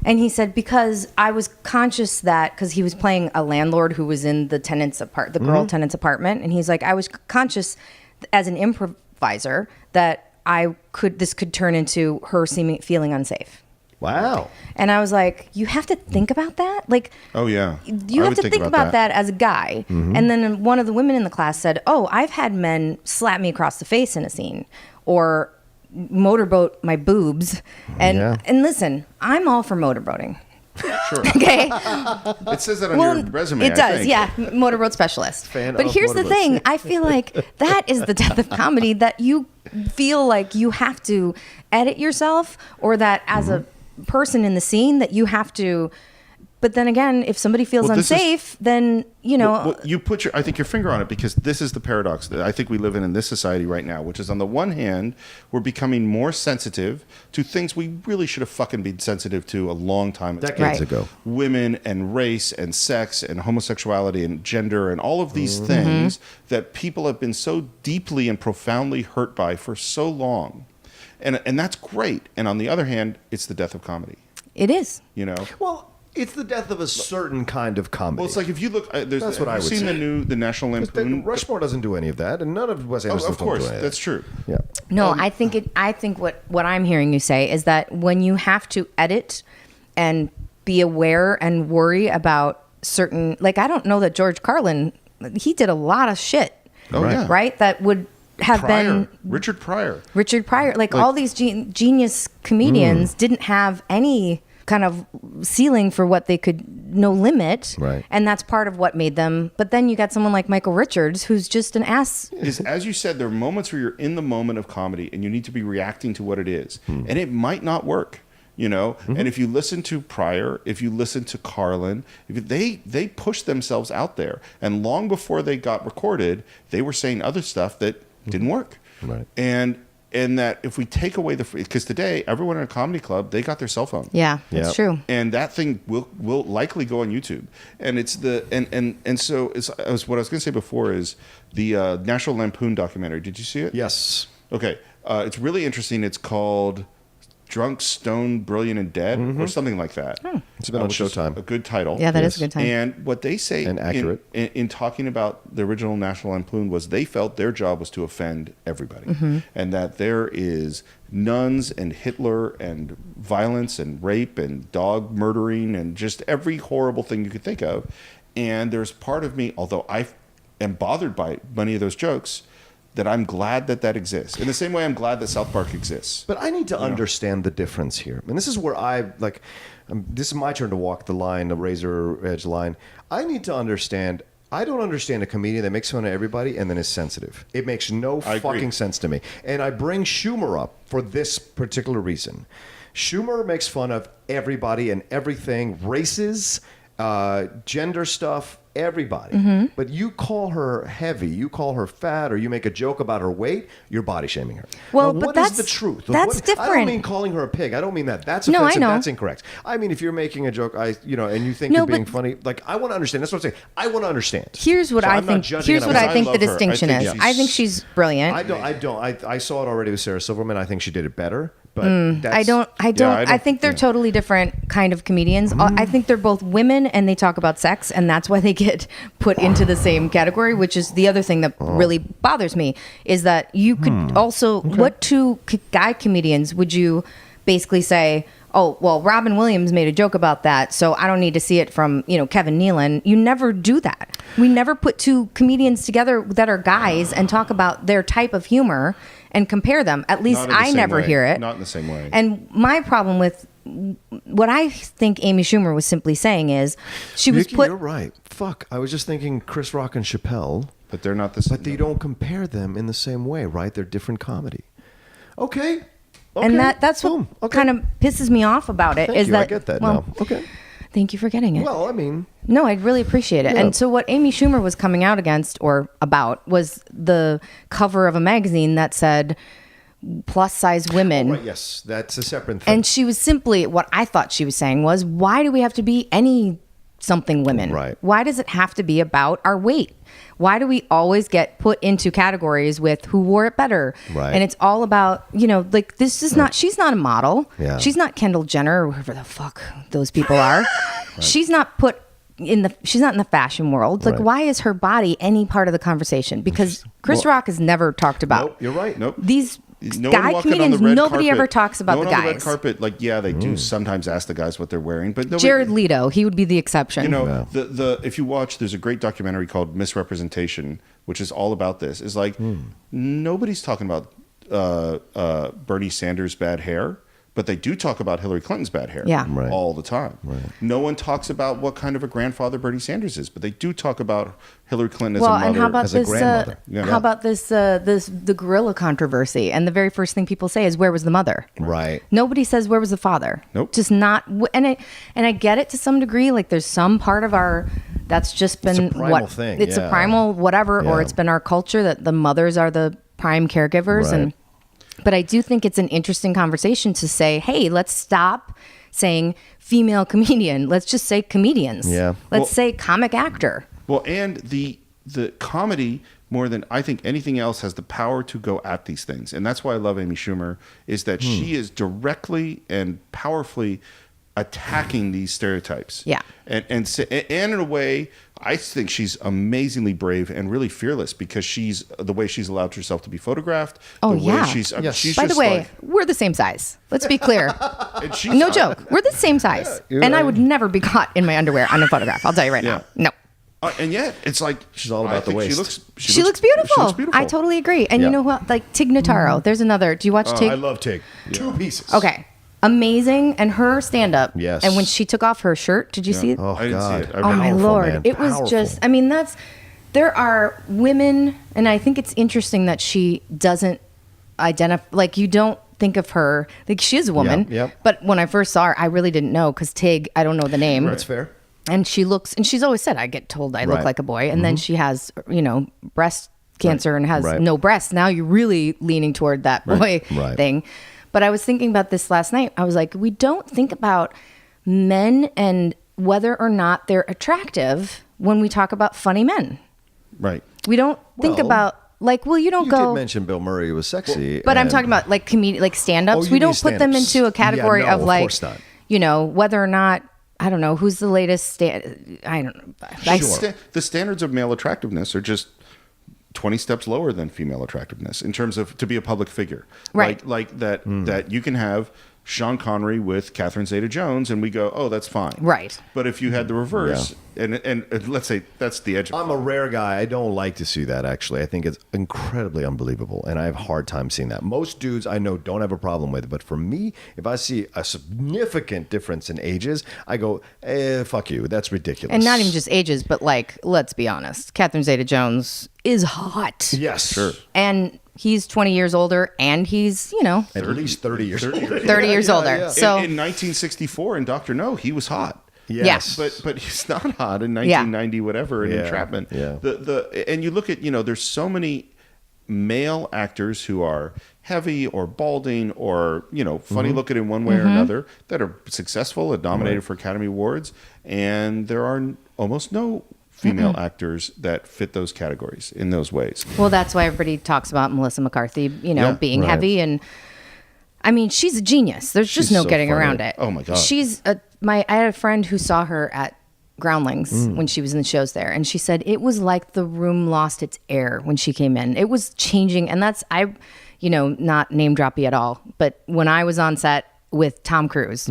And he said, because I was conscious that, because he was playing a landlord who was in the girl tenant's apartment. And he's like, I was conscious as an improviser that this could turn into her feeling unsafe.
Wow.
And I was like, you have to think about that? Like,
Oh yeah,
you
I
have
would
to think about that as a guy.
Mm-hmm.
And then one of the women in the class said, oh, I've had men slap me across the face in a scene or motorboat my boobs. And listen, I'm all for motorboating.
Sure.
Okay.
It says that on your resume.
It
I
does,
think.
yeah. Motorboat specialist.
Fan
But
of
here's the
motorboats.
thing. I feel like that is the death of comedy, that you feel like you have to edit yourself, or that as a person in the scene that you have to. But then again, if somebody feels
Well, this is-
unsafe, then,
Well, you put I think your finger on it, because this is the paradox that I think we live in this society right now, which is, on the one hand, we're becoming more sensitive to things we really should have fucking been sensitive to a long time ago.
Decades ago.
Women and race and sex and homosexuality and gender and all of these things that people have been so deeply and profoundly hurt by for so long. And that's great. And on the other hand, it's the death of comedy.
it is.
Well, it's the death of a certain kind of comedy.
Well, it's like if you look,
That's what I
have
would
you seen
say.
the National Lampoon?
Rushmore doesn't do any of that, and none of Wes Anderson's
Of course,
do any of
that's
that.
true.
Yeah.
No, I think what I'm hearing you say is that when you have to edit and be aware and worry about certain, like, I don't know that George Carlin, he did a lot of shit.
Oh, yeah.
Right? That would have been
Richard Pryor.
Like all these genius comedians didn't have any kind of ceiling for what they could, no limit.
Right.
And that's part of what made them. But then you got someone like Michael Richards, who's just an ass.
Is, as you said, there are moments where you're in the moment of comedy and you need to be reacting to what it is, and it might not work. And if you listen to Pryor, if you listen to Carlin, they pushed themselves out there, and long before they got recorded, they were saying other stuff that didn't work.
Right.
And that if we take away because today everyone in a comedy club, they got their cell phone.
Yeah, that's
Yep.
true.
And that thing will likely go on YouTube. And it's so what I was going to say before is the National Lampoon documentary. Did you see it?
Yes.
Okay. It's really interesting. It's called Drunk, Stoned, Brilliant, and Dead, or something like that.
It's been on
which is
Showtime.
a good title.
Yeah, that is a good time.
And what they say
And accurate.
in talking about the original National Lampoon was they felt their job was to offend everybody, and that there is nuns and Hitler and violence and rape and dog murdering and just every horrible thing you could think of. And there's part of me, although I am bothered by many of those jokes, that I'm glad that exists. In the same way I'm glad that South Park exists.
But I need to understand the difference here. And this is where this is my turn to walk the line, the razor edge line. I need to understand I don't understand a comedian that makes fun of everybody and then is sensitive. It makes no fucking sense to me. And I bring Schumer up for this particular reason. Schumer makes fun of everybody and everything, races, gender stuff, everybody. But you call her heavy, you call her fat, or you make a joke about her weight, you're body shaming her.
Well,
now,
but
what is the truth?
That's different.
I don't mean calling her a pig. I don't mean that. That's
No,
offensive.
I know.
That's incorrect. I mean, if you're making a joke, and you think you're being funny, like I want to understand. That's what I'm saying. I want to understand.
Here's what
So
I
I'm not
think.
judging
Here's
it.
what I think the distinction is. I think she's brilliant.
I saw it already with Sarah Silverman. I think she did it better. But
I don't. I think they're totally different kind of comedians. I think they're both women and they talk about sex, and that's why they get put into the same category. Which is the other thing that really bothers me is that you could also. What two guy comedians would you basically say? Oh, well, Robin Williams made a joke about that, so I don't need to see it from, Kevin Nealon. You never do that. We never put two comedians together that are guys and talk about their type of humor and compare them. At least I never hear it.
Not in the same way.
And my problem with what I think Amy Schumer was simply saying is she was
You're right. Fuck. I was just thinking Chris Rock and Chappelle.
But they're not the same.
But they don't compare them in the same way, right? They're different comedy. Okay.
And that's what kind of pisses me off about it.
I get that now. Okay.
Thank you for getting it.
Well, I mean...
No, I'd really appreciate it.
Yeah.
And so what Amy Schumer was coming out against or about was the cover of a magazine that said plus size women.
Oh, right, yes, that's a separate thing.
And she was simply, what I thought she was saying was, why do we have to be any something women?
Right.
Why does it have to be about our weight? Why do we always get put into categories with who wore it better?
Right.
And it's all about, this is not, she's not a model.
Yeah.
She's not Kendall Jenner or whoever the fuck those people are. She's not she's not in the fashion world. Like, why is her body any part of the conversation? Because Chris Rock is never talked about.
Nope, you're right. Nope.
These
No
guy
one walking on
comedians,
the red
nobody
carpet.
ever talks about
no
the
one on
guys.
the red carpet, they do sometimes ask the guys what they're wearing, but nobody,
Jared Leto, he would be the exception.
the if you watch, there's a great documentary called Misrepresentation, which is all about this. Is nobody's talking about Bernie Sanders' bad hair, but they do talk about Hillary Clinton's bad hair all the time. Right. No one talks about what kind of a grandfather Bernie Sanders is, but they do talk about Hillary Clinton as a mother,
and how about
as a grandmother.
How about the gorilla controversy? And the very first thing people say is, "Where was the mother?"
Right.
Nobody says, "Where was the father?"
Nope.
Just not. And I get it to some degree. Like there's some part of our that's just been
It's a primal thing.
It's a primal whatever, or it's been our culture that the mothers are the prime caregivers
Right.
But I do think it's an interesting conversation to say, hey, let's stop saying female comedian. Let's just say comedians.
Yeah.
Let's say comic actor.
Well, and the comedy, more than I think anything else, has the power to go at these things. And that's why I love Amy Schumer, is that she is directly and powerfully attacking these stereotypes.
Yeah.
And in a way, I think she's amazingly brave and really fearless, because she's the way she's allowed herself to be photographed.
Oh,
the way
yeah.
she's
By the
just
way, we're the same size. Let's be clear.
and she's
No joke. We're the same size.
you're
And I
right.
would never be caught in my underwear on a photograph. I'll tell you right now. No.
And yet, it's like
She's all about the waist.
She looks beautiful.
She looks beautiful.
I totally agree. And you know what? Like Tig Notaro. There's another. Do you watch Tig?
I love Tig. 2 pieces.
Okay. Amazing. And her stand up.
Yes.
And when she took off her shirt, did you see it?
Oh,
I didn't
God.
see it.
Oh my
Powerful,
Lord.
man.
It was
Powerful.
just, I mean, there are women, and I think it's interesting that she doesn't identify, like, you don't think of her, like, she is a woman.
Yep.
But when I first saw her, I really didn't know, because Tig, I don't know the name.
That's fair.
And she's always said, I get told I look
Right.
like a boy. And then she has, breast cancer and has
Right.
no breasts. Now you're really leaning toward that boy
Right.
thing. But I was thinking about this last night. I was like, we don't think about men and whether or not they're attractive when we talk about funny men.
Right.
We don't think
Well,
about, like, well, you don't
You
go.
did mention Bill Murray was sexy.
But I'm
and-
talking about like like stand-ups.
Oh, you
We
mean
don't put them
stand-ups.
into a category
Yeah, no,
of
of
like,
course not.
whether or not, I don't know, who's the latest I don't know.
The standards of male attractiveness are just 20 steps lower than female attractiveness in terms of to be a public figure.
Right.
Like that you can have Sean Connery with Catherine Zeta-Jones, and we go, oh, that's fine.
Right.
But if you had the reverse, and let's say that's the edge of
I'm a rare guy. I don't like to see that, actually. I think it's incredibly unbelievable, and I have a hard time seeing that. Most dudes I know don't have a problem with it, but for me, if I see a significant difference in ages, I go, fuck you. That's ridiculous.
And not even just ages, but like, let's be honest. Catherine Zeta-Jones is hot.
Yes. Sure.
And he's 20 years older, and he's,
at least 30 years older.
30 years older.
Yeah.
So
in 1964 in Dr. No, he was hot.
Yes.
But he's not hot in 1990 whatever in Entrapment.
Yeah.
And you look at, there's so many male actors who are heavy or balding or, funny looking in one way or another that are successful and nominated for Academy Awards, and there are almost no female actors that fit those categories in those ways.
Well, that's why everybody talks about Melissa McCarthy, being heavy. And I mean, she's a genius. There's just no getting around it.
Oh my God.
I had a friend who saw her at Groundlings when she was in the shows there. And she said it was like the room lost its air when she came in. It was changing. And that's, not name droppy at all. But when I was on set with Tom Cruise,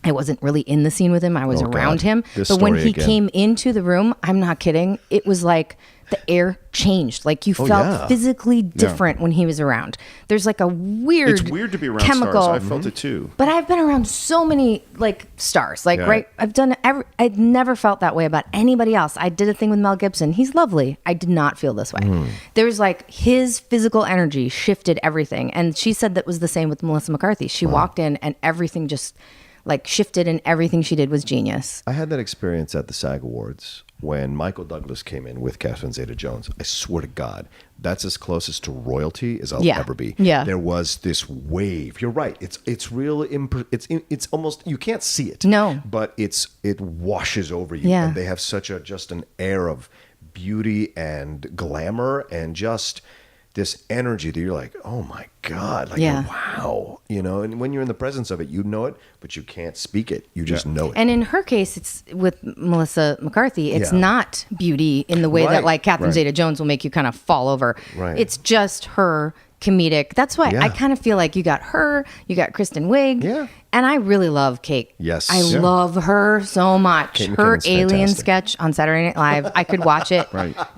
I wasn't really in the scene with him. I was around him. But when he came into the room, I'm not kidding, it was like the air changed. Like you felt physically different when he was around. There's like a weird
It's weird to be around
chemical.
stars. I felt it too.
But I've been around so many like stars. Like I've done I'd never felt that way about anybody else. I did a thing with Mel Gibson. He's lovely. I did not feel this way. There's like his physical energy shifted everything. And she said that was the same with Melissa McCarthy. She walked in and everything just like shifted, and everything she did was genius.
I had that experience at the SAG Awards when Michael Douglas came in with Catherine Zeta-Jones. I swear to God, that's as closest to royalty as I'll ever be.
Yeah.
There was this wave. You're right. It's real. It's almost, you can't see it.
No.
But it washes over you.
Yeah.
And they have just an air of beauty and glamour and just this energy that you're like, oh my God, like, wow, and when you're in the presence of it, you know it, but you can't speak it. You just know it.
And in her case, it's with Melissa McCarthy, it's not beauty in the way that like Catherine Zeta-Jones will make you kind of fall over.
Right.
It's just her comedic. That's why I kind of feel like you got her, you got Kristen Wiig.
Yeah.
And I really love Kate.
Yes.
I love her so much.
Kate
Her
McKinnon's
alien
fantastic.
sketch on Saturday Night Live, I could watch it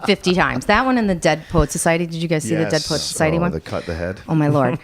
50 times. That one and the Dead Poet Society. Did you guys see the Dead Poet Society one?
The cut the head.
Oh my Lord.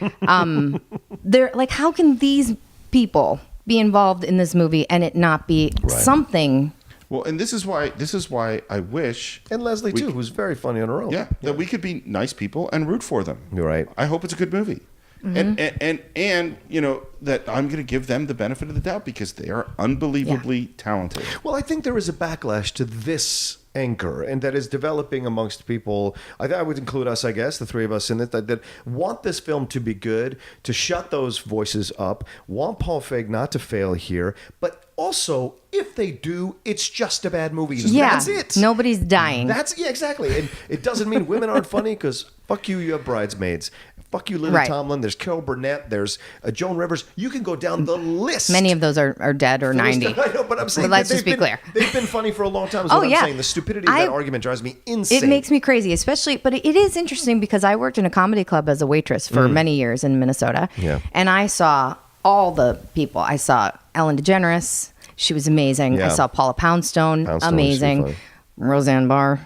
They're like, how can these people be involved in this movie and it not be something?
Well, and this is why I wish,
and Leslie too, who's very funny on her own.
Yeah, that we could be nice people and root for them.
You're right.
I hope it's a good movie. And that I'm going to give them the benefit of the doubt because they are unbelievably talented.
Well, I think there is a backlash to this anchor, and that is developing amongst people. I would include us, I guess, the three of us in it, that want this film to be good, to shut those voices up, want Paul Feig not to fail here, but also, if they do, it's just a bad movie.
Yeah,
that's it.
Nobody's dying.
Exactly. And it doesn't mean women aren't funny, because fuck you, you have Bridesmaids. Fuck you, Lily Tomlin. There's Carol Burnett. There's Joan Rivers. You can go down the list.
Many of those are dead or 90.
I know, but I'm saying
let's just be clear.
They've been funny for a long time. Is what I'm saying. The stupidity of that argument drives me insane.
It makes me crazy, especially, but it is interesting because I worked in a comedy club as a waitress for many years in Minnesota.
Yeah.
And I saw all the people. I saw Ellen DeGeneres. She was amazing.
Yeah.
I saw Paula Poundstone. Amazing. Roseanne Barr.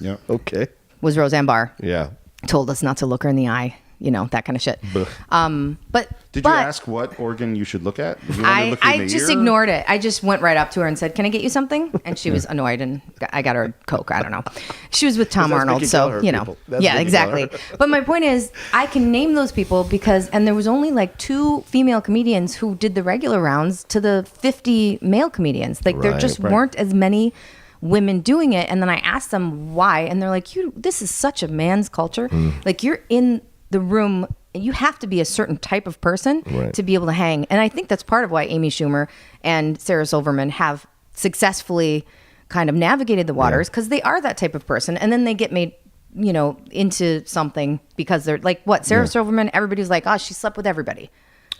Yeah.
Okay.
Was Roseanne Barr.
Yeah.
Told us not to look her in the eye. That kind of shit. But
did you ask what organ you should look at? Did you want to look in
I
the
just
ear?
ignored it. I just went right up to her and said, "Can I get you something?" And she was annoyed, and I got her a Coke. I don't know. She was with Tom
That's
Arnold,
Mickey
so
Geller,
yeah, exactly. But my point is, I can name those people and there was only like 2 female comedians who did the regular rounds to the 50 male comedians. Like there just weren't as many women doing it. And then I asked them why, and they're like, "This is such a man's culture. Like you're in the room." You have to be a certain type of person to be able to hang. And I think that's part of why Amy Schumer and Sarah Silverman have successfully kind of navigated the waters, because they are that type of person. And then they get made, into something because they're like, Sarah Silverman, everybody's like, oh, she slept with everybody.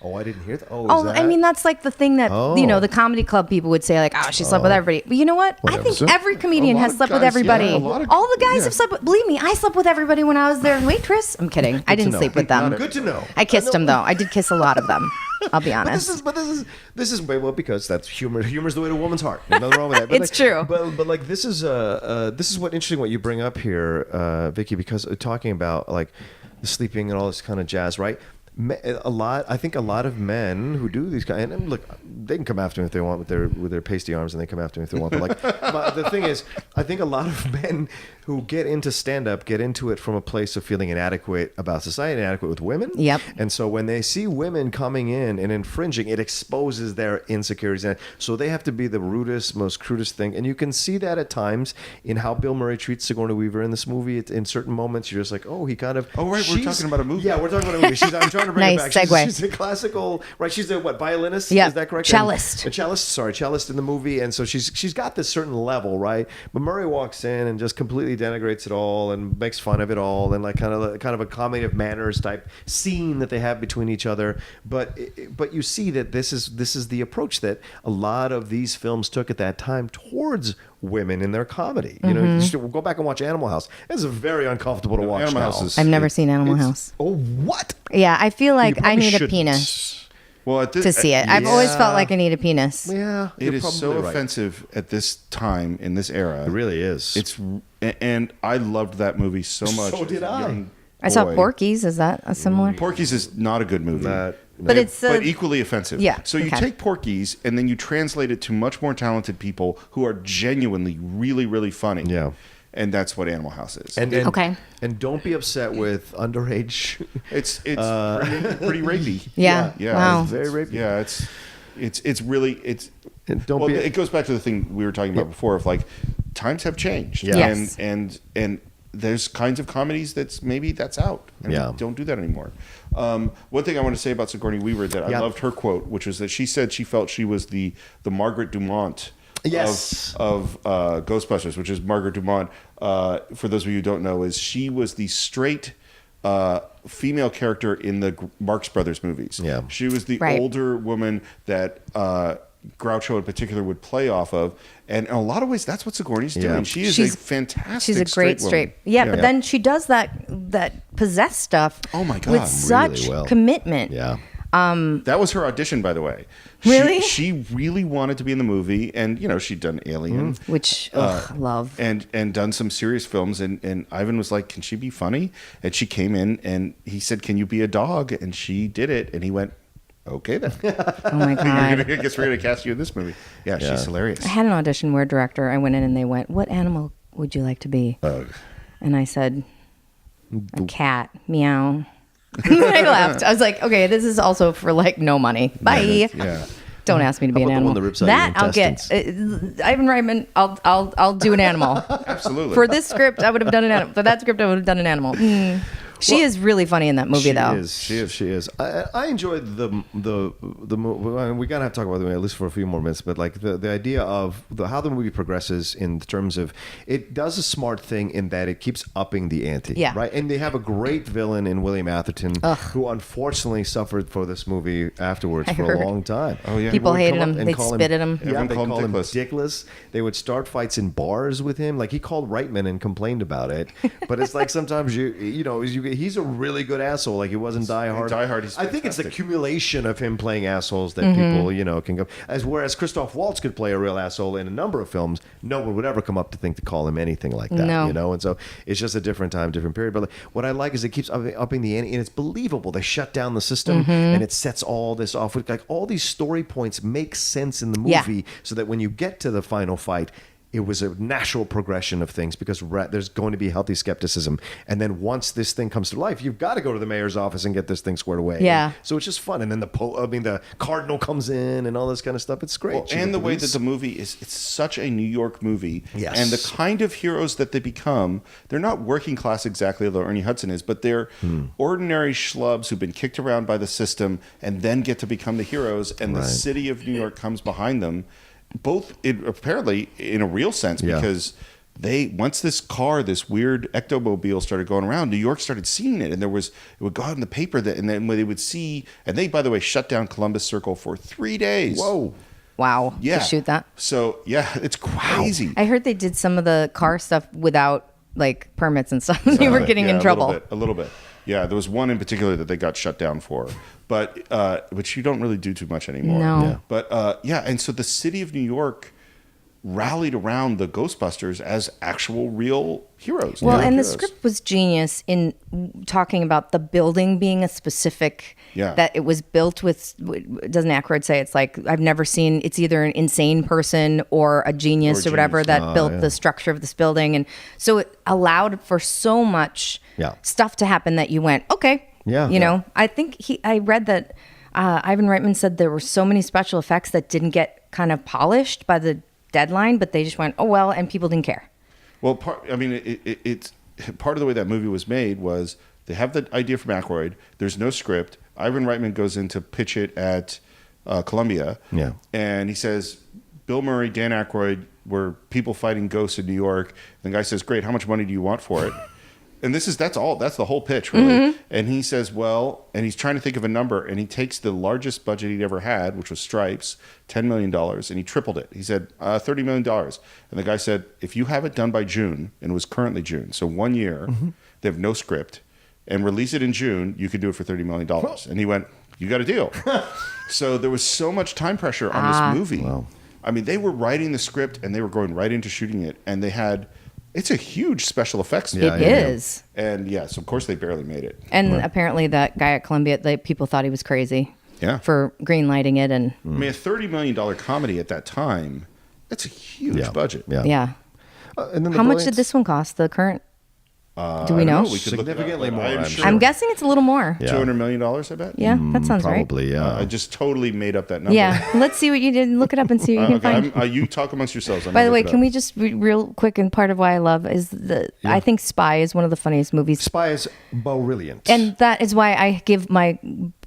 Oh, I didn't hear that.
Oh, I mean, that's like the thing that, the comedy club people would say, like, oh, she slept with everybody. But you know what? I think every comedian has slept with everybody. All the guys have slept with, believe me, I slept with everybody when I was their waitress. I'm kidding. I didn't sleep with them.
Good to know.
I kissed them, though. I did kiss a lot of them. I'll be honest.
But this is well, because that's humor. Humor's the way to a woman's heart. There's nothing wrong with that. But
It's true.
But like this is what interesting what you bring up here, Vicky, because talking about like the sleeping and all this kind of jazz, right? I think a lot of men who do these kind, and look, they can come after me if they want with their pasty arms, and they come after me if they want. But like, but the thing is, I think a lot of men who get into stand-up get into it from a place of feeling inadequate about society, inadequate with women.
Yep.
And so when they see women coming in and infringing, it exposes their insecurities. And so they have to be the rudest, most crudest thing. And you can see that at times in how Bill Murray treats Sigourney Weaver in this movie. In certain moments, you're just like, oh, he kind of...
Oh, right, we're talking about a movie.
Yeah, we're talking about a movie. I'm trying to bring
Nice
it back.
segue.
She's a classical... Right, she's a, violinist?
Yeah.
Is that correct?
Cellist.
A cellist in the movie. And so she's got this certain level, right? But Murray walks in and just completely denigrates it all and makes fun of it all, and like kind of a comedy of manners type scene that they have between each other. But you see that this is the approach that a lot of these films took at that time towards women in their comedy. You know, you should go back and watch Animal House. It's very uncomfortable to watch.
Animal
now.
House is...
I've never seen Animal House.
Oh, what?
Yeah, I feel like I need
shouldn't.
a penis
Well,
to see it. I've always felt like I need a penis.
Yeah,
it is so
right.
offensive at this time in this era.
It really is.
And I loved that movie so much.
So did I.
I saw Porky's. Is that a similar?
Porky's is not a good movie.
But it's
but equally offensive.
Yeah,
So you
okay.
take Porky's and then you translate it to much more talented people who are genuinely really, really funny.
Yeah.
And that's what Animal House is.
And
Okay.
And don't be upset with underage.
It's pretty rapey.
Yeah.
Yeah.
Wow.
It's very rapey.
Yeah, it's really
And don't
well,
be.
it goes back to the thing we were talking about before of like times have changed.
Yeah.
Yes.
And there's kinds of comedies that's out. And
Yeah.
we don't do that anymore. One thing I want to say about Sigourney Weaver that I loved her quote, which was that she said she felt she was the Margaret Dumont
Yes.
of Ghostbusters, which is Margaret Dumont. For those of you who don't know, is she was the straight female character in the Marx Brothers movies.
Yeah.
She was the
Right.
older woman that Groucho in particular would play off of, and in a lot of ways, that's what Sigourney's doing.
Yeah.
She is
She's-
a fantastic.
She's a great straight.
woman.
Yeah, but then she does that possessed stuff.
Oh my God,
with
really
such
well.
commitment.
Yeah.
That was her audition, by the way.
Really?
She really wanted to be in the movie, and she'd done Alien,
Which love.
and done some serious films. And Ivan was like, "Can she be funny?" And she came in, and he said, "Can you be a dog?" And she did it, and he went, "Okay then."
Oh my God.
I guess we're gonna cast you in this movie. Yeah, she's hilarious.
I had an audition where a director, I went in and they went, "What animal would you like to be?" And I said, "A cat, meow." And I laughed. I was like, "Okay, this is also for like no money. Bye."
Yeah.
Don't ask me to be
How
an
about the
animal.
one that rips out your
That I'll get. Ivan Reitman, I'll do an animal.
Absolutely.
For this script, I would have done an animal. For that script, I would have done an animal. She is really funny in that movie, though.
She is. I enjoyed the movie. We gotta have to talk about the movie at least for a few more minutes. But like the idea of how the movie progresses in terms of it does a smart thing in that it keeps upping the ante.
Yeah.
Right. And they have a great villain in William Atherton, who unfortunately suffered for this movie afterwards for a long time.
Oh yeah.
People hated
come
him.
up and
They'd
call
spit at him.
Yeah,
Everyone
they
called
call
him
him
Dickless.
Dickless. They would start fights in bars with him. Like he called Reitman and complained about it. But it's like sometimes he's a really good asshole. Like he wasn't Die Hard.
Die Hard, he's
I think it's the
fantastic.
accumulation of him playing assholes that people can go. Whereas Christoph Waltz could play a real asshole in a number of films, no one would ever come up to think to call him anything like that.
No.
And so it's just a different time, different period. But like, what I like is it keeps upping the ante, and it's believable. They shut down the system, and it sets all this off with like all these story points make sense in the movie, so that when you get to the final fight, it was a natural progression of things because there's going to be healthy skepticism. And then once this thing comes to life, you've got to go to the mayor's office and get this thing squared away.
Yeah.
So it's just fun. And then the cardinal comes in and all this kind of stuff. It's great.
Well, and the way that the movie is, it's such a New York movie.
Yes.
And the kind of heroes that they become, they're not working class exactly, although Ernie Hudson is, but they're ordinary schlubs who've been kicked around by the system and then get to become the heroes. And the city of New York comes behind them. Both apparently in a real sense, because once this weird ectomobile started going around, New York started seeing it, and it would go out in the paper and then when they would see, and they, by the way, shut down Columbus Circle for 3 days.
Whoa.
Wow.
Yeah.
To shoot that.
So yeah, it's crazy.
I heard they did some of the car stuff without like permits and stuff. They were getting in trouble.
A little bit. Yeah, there was one in particular that they got shut down for, but which you don't really do too much anymore.
No. Yeah.
But and so the city of New York rallied around the Ghostbusters as actual real heroes.
Well,
New York
and the
heroes.
script was genius in talking about the building being a specific, that it was built with, doesn't Aykroyd say, it's like, I've never seen, it's either an insane person or a genius or whatever that built the structure of this building. And so it allowed for so much stuff to happen that you went, okay.
Yeah.
You know, I think I read that Ivan Reitman said there were so many special effects that didn't get kind of polished by the deadline, but they just went, oh well, and people didn't care.
Well, it's part of the way that movie was made was they have the idea from Aykroyd. There's no script. Ivan Reitman goes in to pitch it at Columbia, and he says, Bill Murray, Dan Aykroyd were people fighting ghosts in New York. And the guy says, great, how much money do you want for it? And that's the whole pitch, really. Mm-hmm. And he says, well, and he's trying to think of a number, and he takes the largest budget he'd ever had, which was Stripes, $10 million, and he tripled it. He said, $30 million. And the guy said, if you have it done by June, and it was currently June, so 1 year, they have no script, and release it in June, you can do it for $30 million. And he went, you got a deal. So there was so much time pressure on this movie. Wow. I mean, they were writing the script, and they were going right into shooting it, and they had... It's a huge special effects.
It is.
And yes, of course they barely made it.
And apparently that guy at Columbia, people thought he was crazy.
Yeah.
For green-lighting it. And
I mean, a $30 million comedy at that time, that's a huge budget.
Yeah.
And then
how much did this one cost, the current? Do we know?
We could
significantly more.
I'm guessing it's a little more.
$200 million, I bet.
Yeah, that sounds right.
Probably, yeah.
I just totally made up that number.
Yeah, let's see what you did. Look it up and see what you can find.
You talk amongst yourselves.
By the way, can we just real quick, and part of why I love is I think Spy is one of the funniest movies.
Spy is brilliant.
And that is why I give my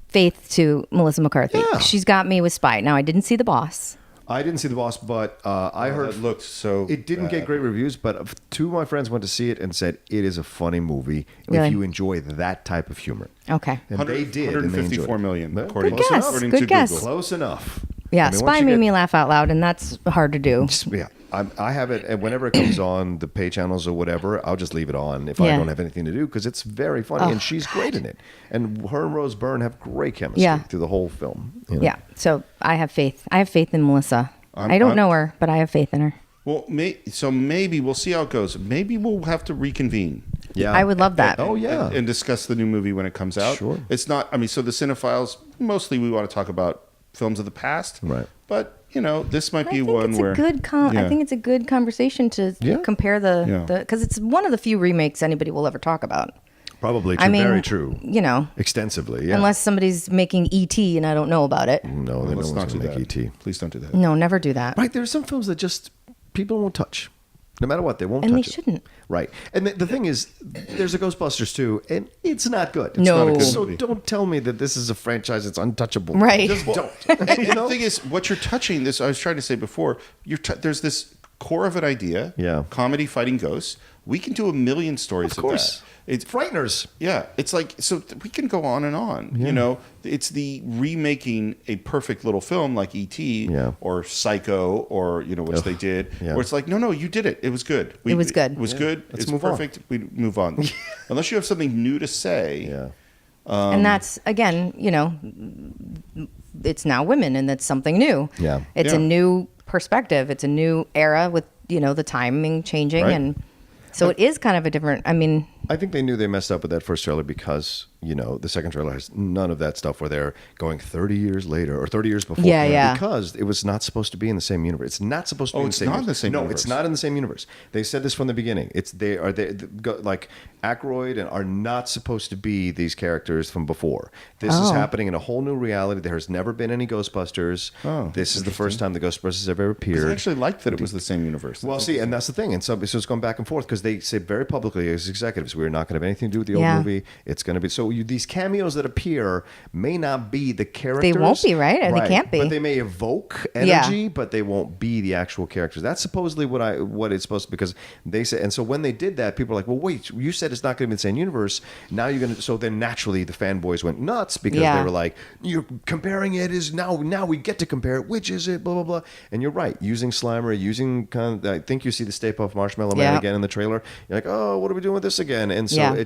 faith to Melissa McCarthy.
Yeah.
She's got me with Spy. Now, I didn't see The Boss.
I didn't see The Boss, but I heard
it looked so.
It didn't get great reviews, but two of my friends went to see it and said it is a funny movie
Really?
if you enjoy that type of humor.
Okay.
And they did. and they enjoyed
154
it.
million, according
Good guess.
according
Good
to
guess.
Google.
Close enough.
Yeah,
I mean,
Spy
once you
made
get-
me laugh out loud, and that's hard to do.
Yeah, I have it, and whenever it comes on the pay channels or whatever, I'll just leave it on if I don't have anything to do because it's very funny and she's great in it. And her and Rose Byrne have great chemistry through the whole film. You know?
Yeah, so I have faith. I have faith in Melissa. I don't know her, but I have faith in her.
Well, so maybe we'll see how it goes. Maybe we'll have to reconvene.
Yeah,
I would love that.
And discuss the new movie when it comes out.
Sure.
It's not. I mean, so the Cine-Files, mostly we want to talk about films of the past.
Right.
But this might be
I think
one
it's
where
a good I think it's a good conversation to compare the because it's one of the few remakes anybody will ever talk about.
Probably true.
I mean,
very true. Extensively. Yeah.
Unless somebody's making E.T. and I don't know about it.
No,
let's
one's
not do
gonna make
that.
E.T.
Please don't do that.
No, never do that.
Right, there are some films that just people won't touch. No matter what, they won't
And
touch
they
it.
shouldn't.
Right. And the thing is, there's a Ghostbusters 2, and it's not good. It's
No.
not a good
movie.
So don't tell me that this is a franchise that's untouchable.
Right.
Just don't.
And the thing is, what you're touching, this I was trying to say before, there's this core of an idea, comedy fighting ghosts. We can do a million stories of
course.
that. It's
Frighteners.
Yeah, it's like, so we can go on and on.
Yeah.
It's the remaking a perfect little film like E.T. or Psycho or, which they did, where it's like, no, you did it. It was good.
It was good.
It was good.
Let's
It's
move on.
perfect. We move on. Unless you have something new to say.
Yeah.
And that's, again, it's now women and that's something new.
Yeah.
It's a new perspective. It's a new era with, the timing changing.
Right.
And so it is kind of a different,
I think they knew they messed up with that first trailer because, the second trailer has none of that stuff where they're going 30 years later or 30 years before.
Yeah.
Because it was not supposed to be in the same universe. It's not supposed to be in the
it's
same
not in
universe.
the same
No,
universe.
it's not in the same universe. They said this from the beginning. Like Aykroyd and are not supposed to be these characters from before. This is happening in a whole new reality. There has never been any Ghostbusters. This is the first time the Ghostbusters have ever appeared.
I actually liked that it was the same universe.
Well, see, and that's the thing. And so it's gone back and forth because they say very publicly as executives, we're not going to have anything to do with the old movie. It's going to be these cameos that appear may not be the characters.
They won't be, right? Or they can't be.
But they may evoke energy, but they won't be the actual characters. That's supposedly what it's supposed to, because they say. And so when they did that, people are like, well, wait, you said it's not going to be the same universe. Now you're going to. So then naturally the fanboys went nuts because they were like, you're comparing it is now we get to compare it. Which is it? Blah blah blah. And you're right. Using Slimer, using I think you see the Stay Puft Marshmallow Man again in the trailer. You're like, oh, what are we doing with this again? And so I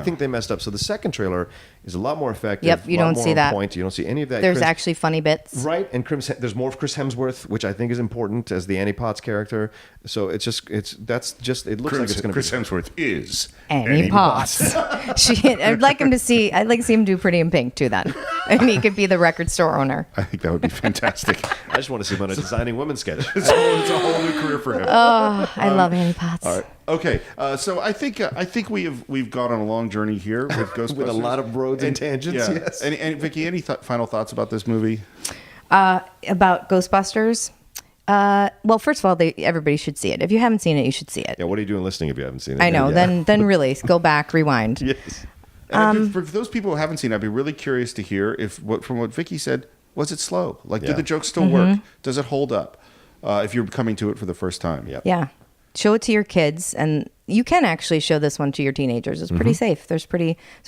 think they messed up. So the second trailer is a lot more effective.
Yep, you don't see that.
Point. You don't see any of that.
There's actually funny bits.
Right, and there's more of Chris Hemsworth, which I think is important as the Annie Potts character. So it looks like it's going to be.
Chris Hemsworth is
Annie Potts. I'd like to see him do Pretty in Pink too. Then, and he could be the record store owner.
I think that would be fantastic.
I just want to see him on a designing women sketch.
It's a whole new career for him.
Oh, I love Annie Potts.
All right. Okay, so I think we've gone on a long journey here with Ghostbusters.
With a lot of roads and tangents.
Yeah.
Yes.
And Vicky, any final thoughts about this movie?
About Ghostbusters. Well, first of all, everybody should see it. If you haven't seen it, you should see it.
Yeah. What are you doing listening if you haven't seen it?
I know.
Yeah.
Then really go back, rewind.
Yes. And for those people who haven't seen it, I'd be really curious to hear from what Vicky said, was it slow? Like, did the jokes still work? Does it hold up? If you're coming to it for the first time.
Yep.
Yeah. Show it to your kids, and you can actually show this one to your teenagers. It's pretty safe. There's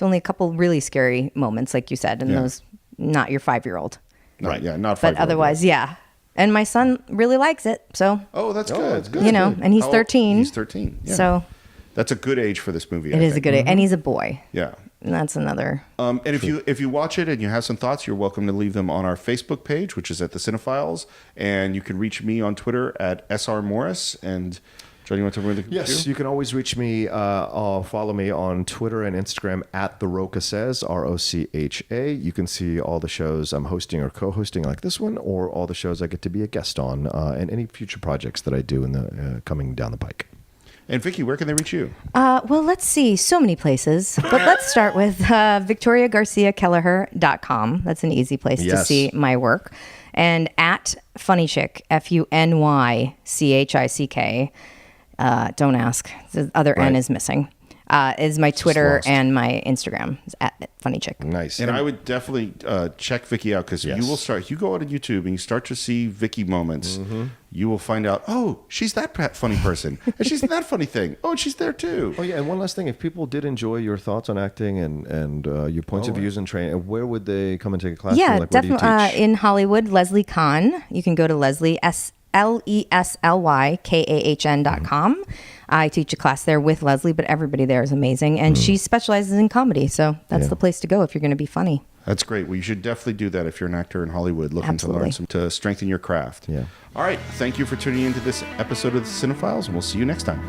only a couple really scary moments, like you said, and those not your 5-year-old.
Right. Yeah. Not 5-year-old.
But otherwise, yeah. And my son really likes it, so.
Oh, that's good. That's good.
You know, and he's 13.
He's 13. Yeah.
So.
That's a good age for this movie.
It is a good age, and he's a boy.
Yeah.
And that's another.
And if you watch it and you have some thoughts, you're welcome to leave them on our Facebook page, which is at the Cine-Files, and you can reach me on Twitter at @SRMorris. And John, you want to tell me what they can
Yes,
do?
you can always reach me. Follow me on Twitter and Instagram at The Rocha Says, ROCHA. You can see all the shows I'm hosting or co-hosting, like this one, or all the shows I get to be a guest on, and any future projects that I do in the coming down the pike.
And Vicky, where can they reach you?
Well, let's see. So many places. But let's start with VictoriaGarciaKelleher.com. That's an easy place to see my work. And at Funny Chick, FUNYCHICK. Don't ask. The other N is missing. Is my Twitter and my Instagram is at Funny Chick.
Nice.
And I would definitely check Vicky out, because you will start. You go out on YouTube and you start to see Vicky moments. You will find out, oh, she's that funny person, and she's in that funny thing. Oh, and she's there too.
Oh yeah, and one last thing: if people did enjoy your thoughts on acting and your points of views and training, where would they come and take a class?
Yeah,
like, where do you
definitely
teach?
in Hollywood. Leslie Kahn. You can go to LesleyKahn.com. I teach a class there with Leslie, but everybody there is amazing. And she specializes in comedy. So that's the place to go if you're going to be funny.
That's great. Well, you should definitely do that if you're an actor in Hollywood looking to learn to strengthen your craft.
Yeah.
All right. Thank you for tuning into this episode of the Cine-Files, and we'll see you next time.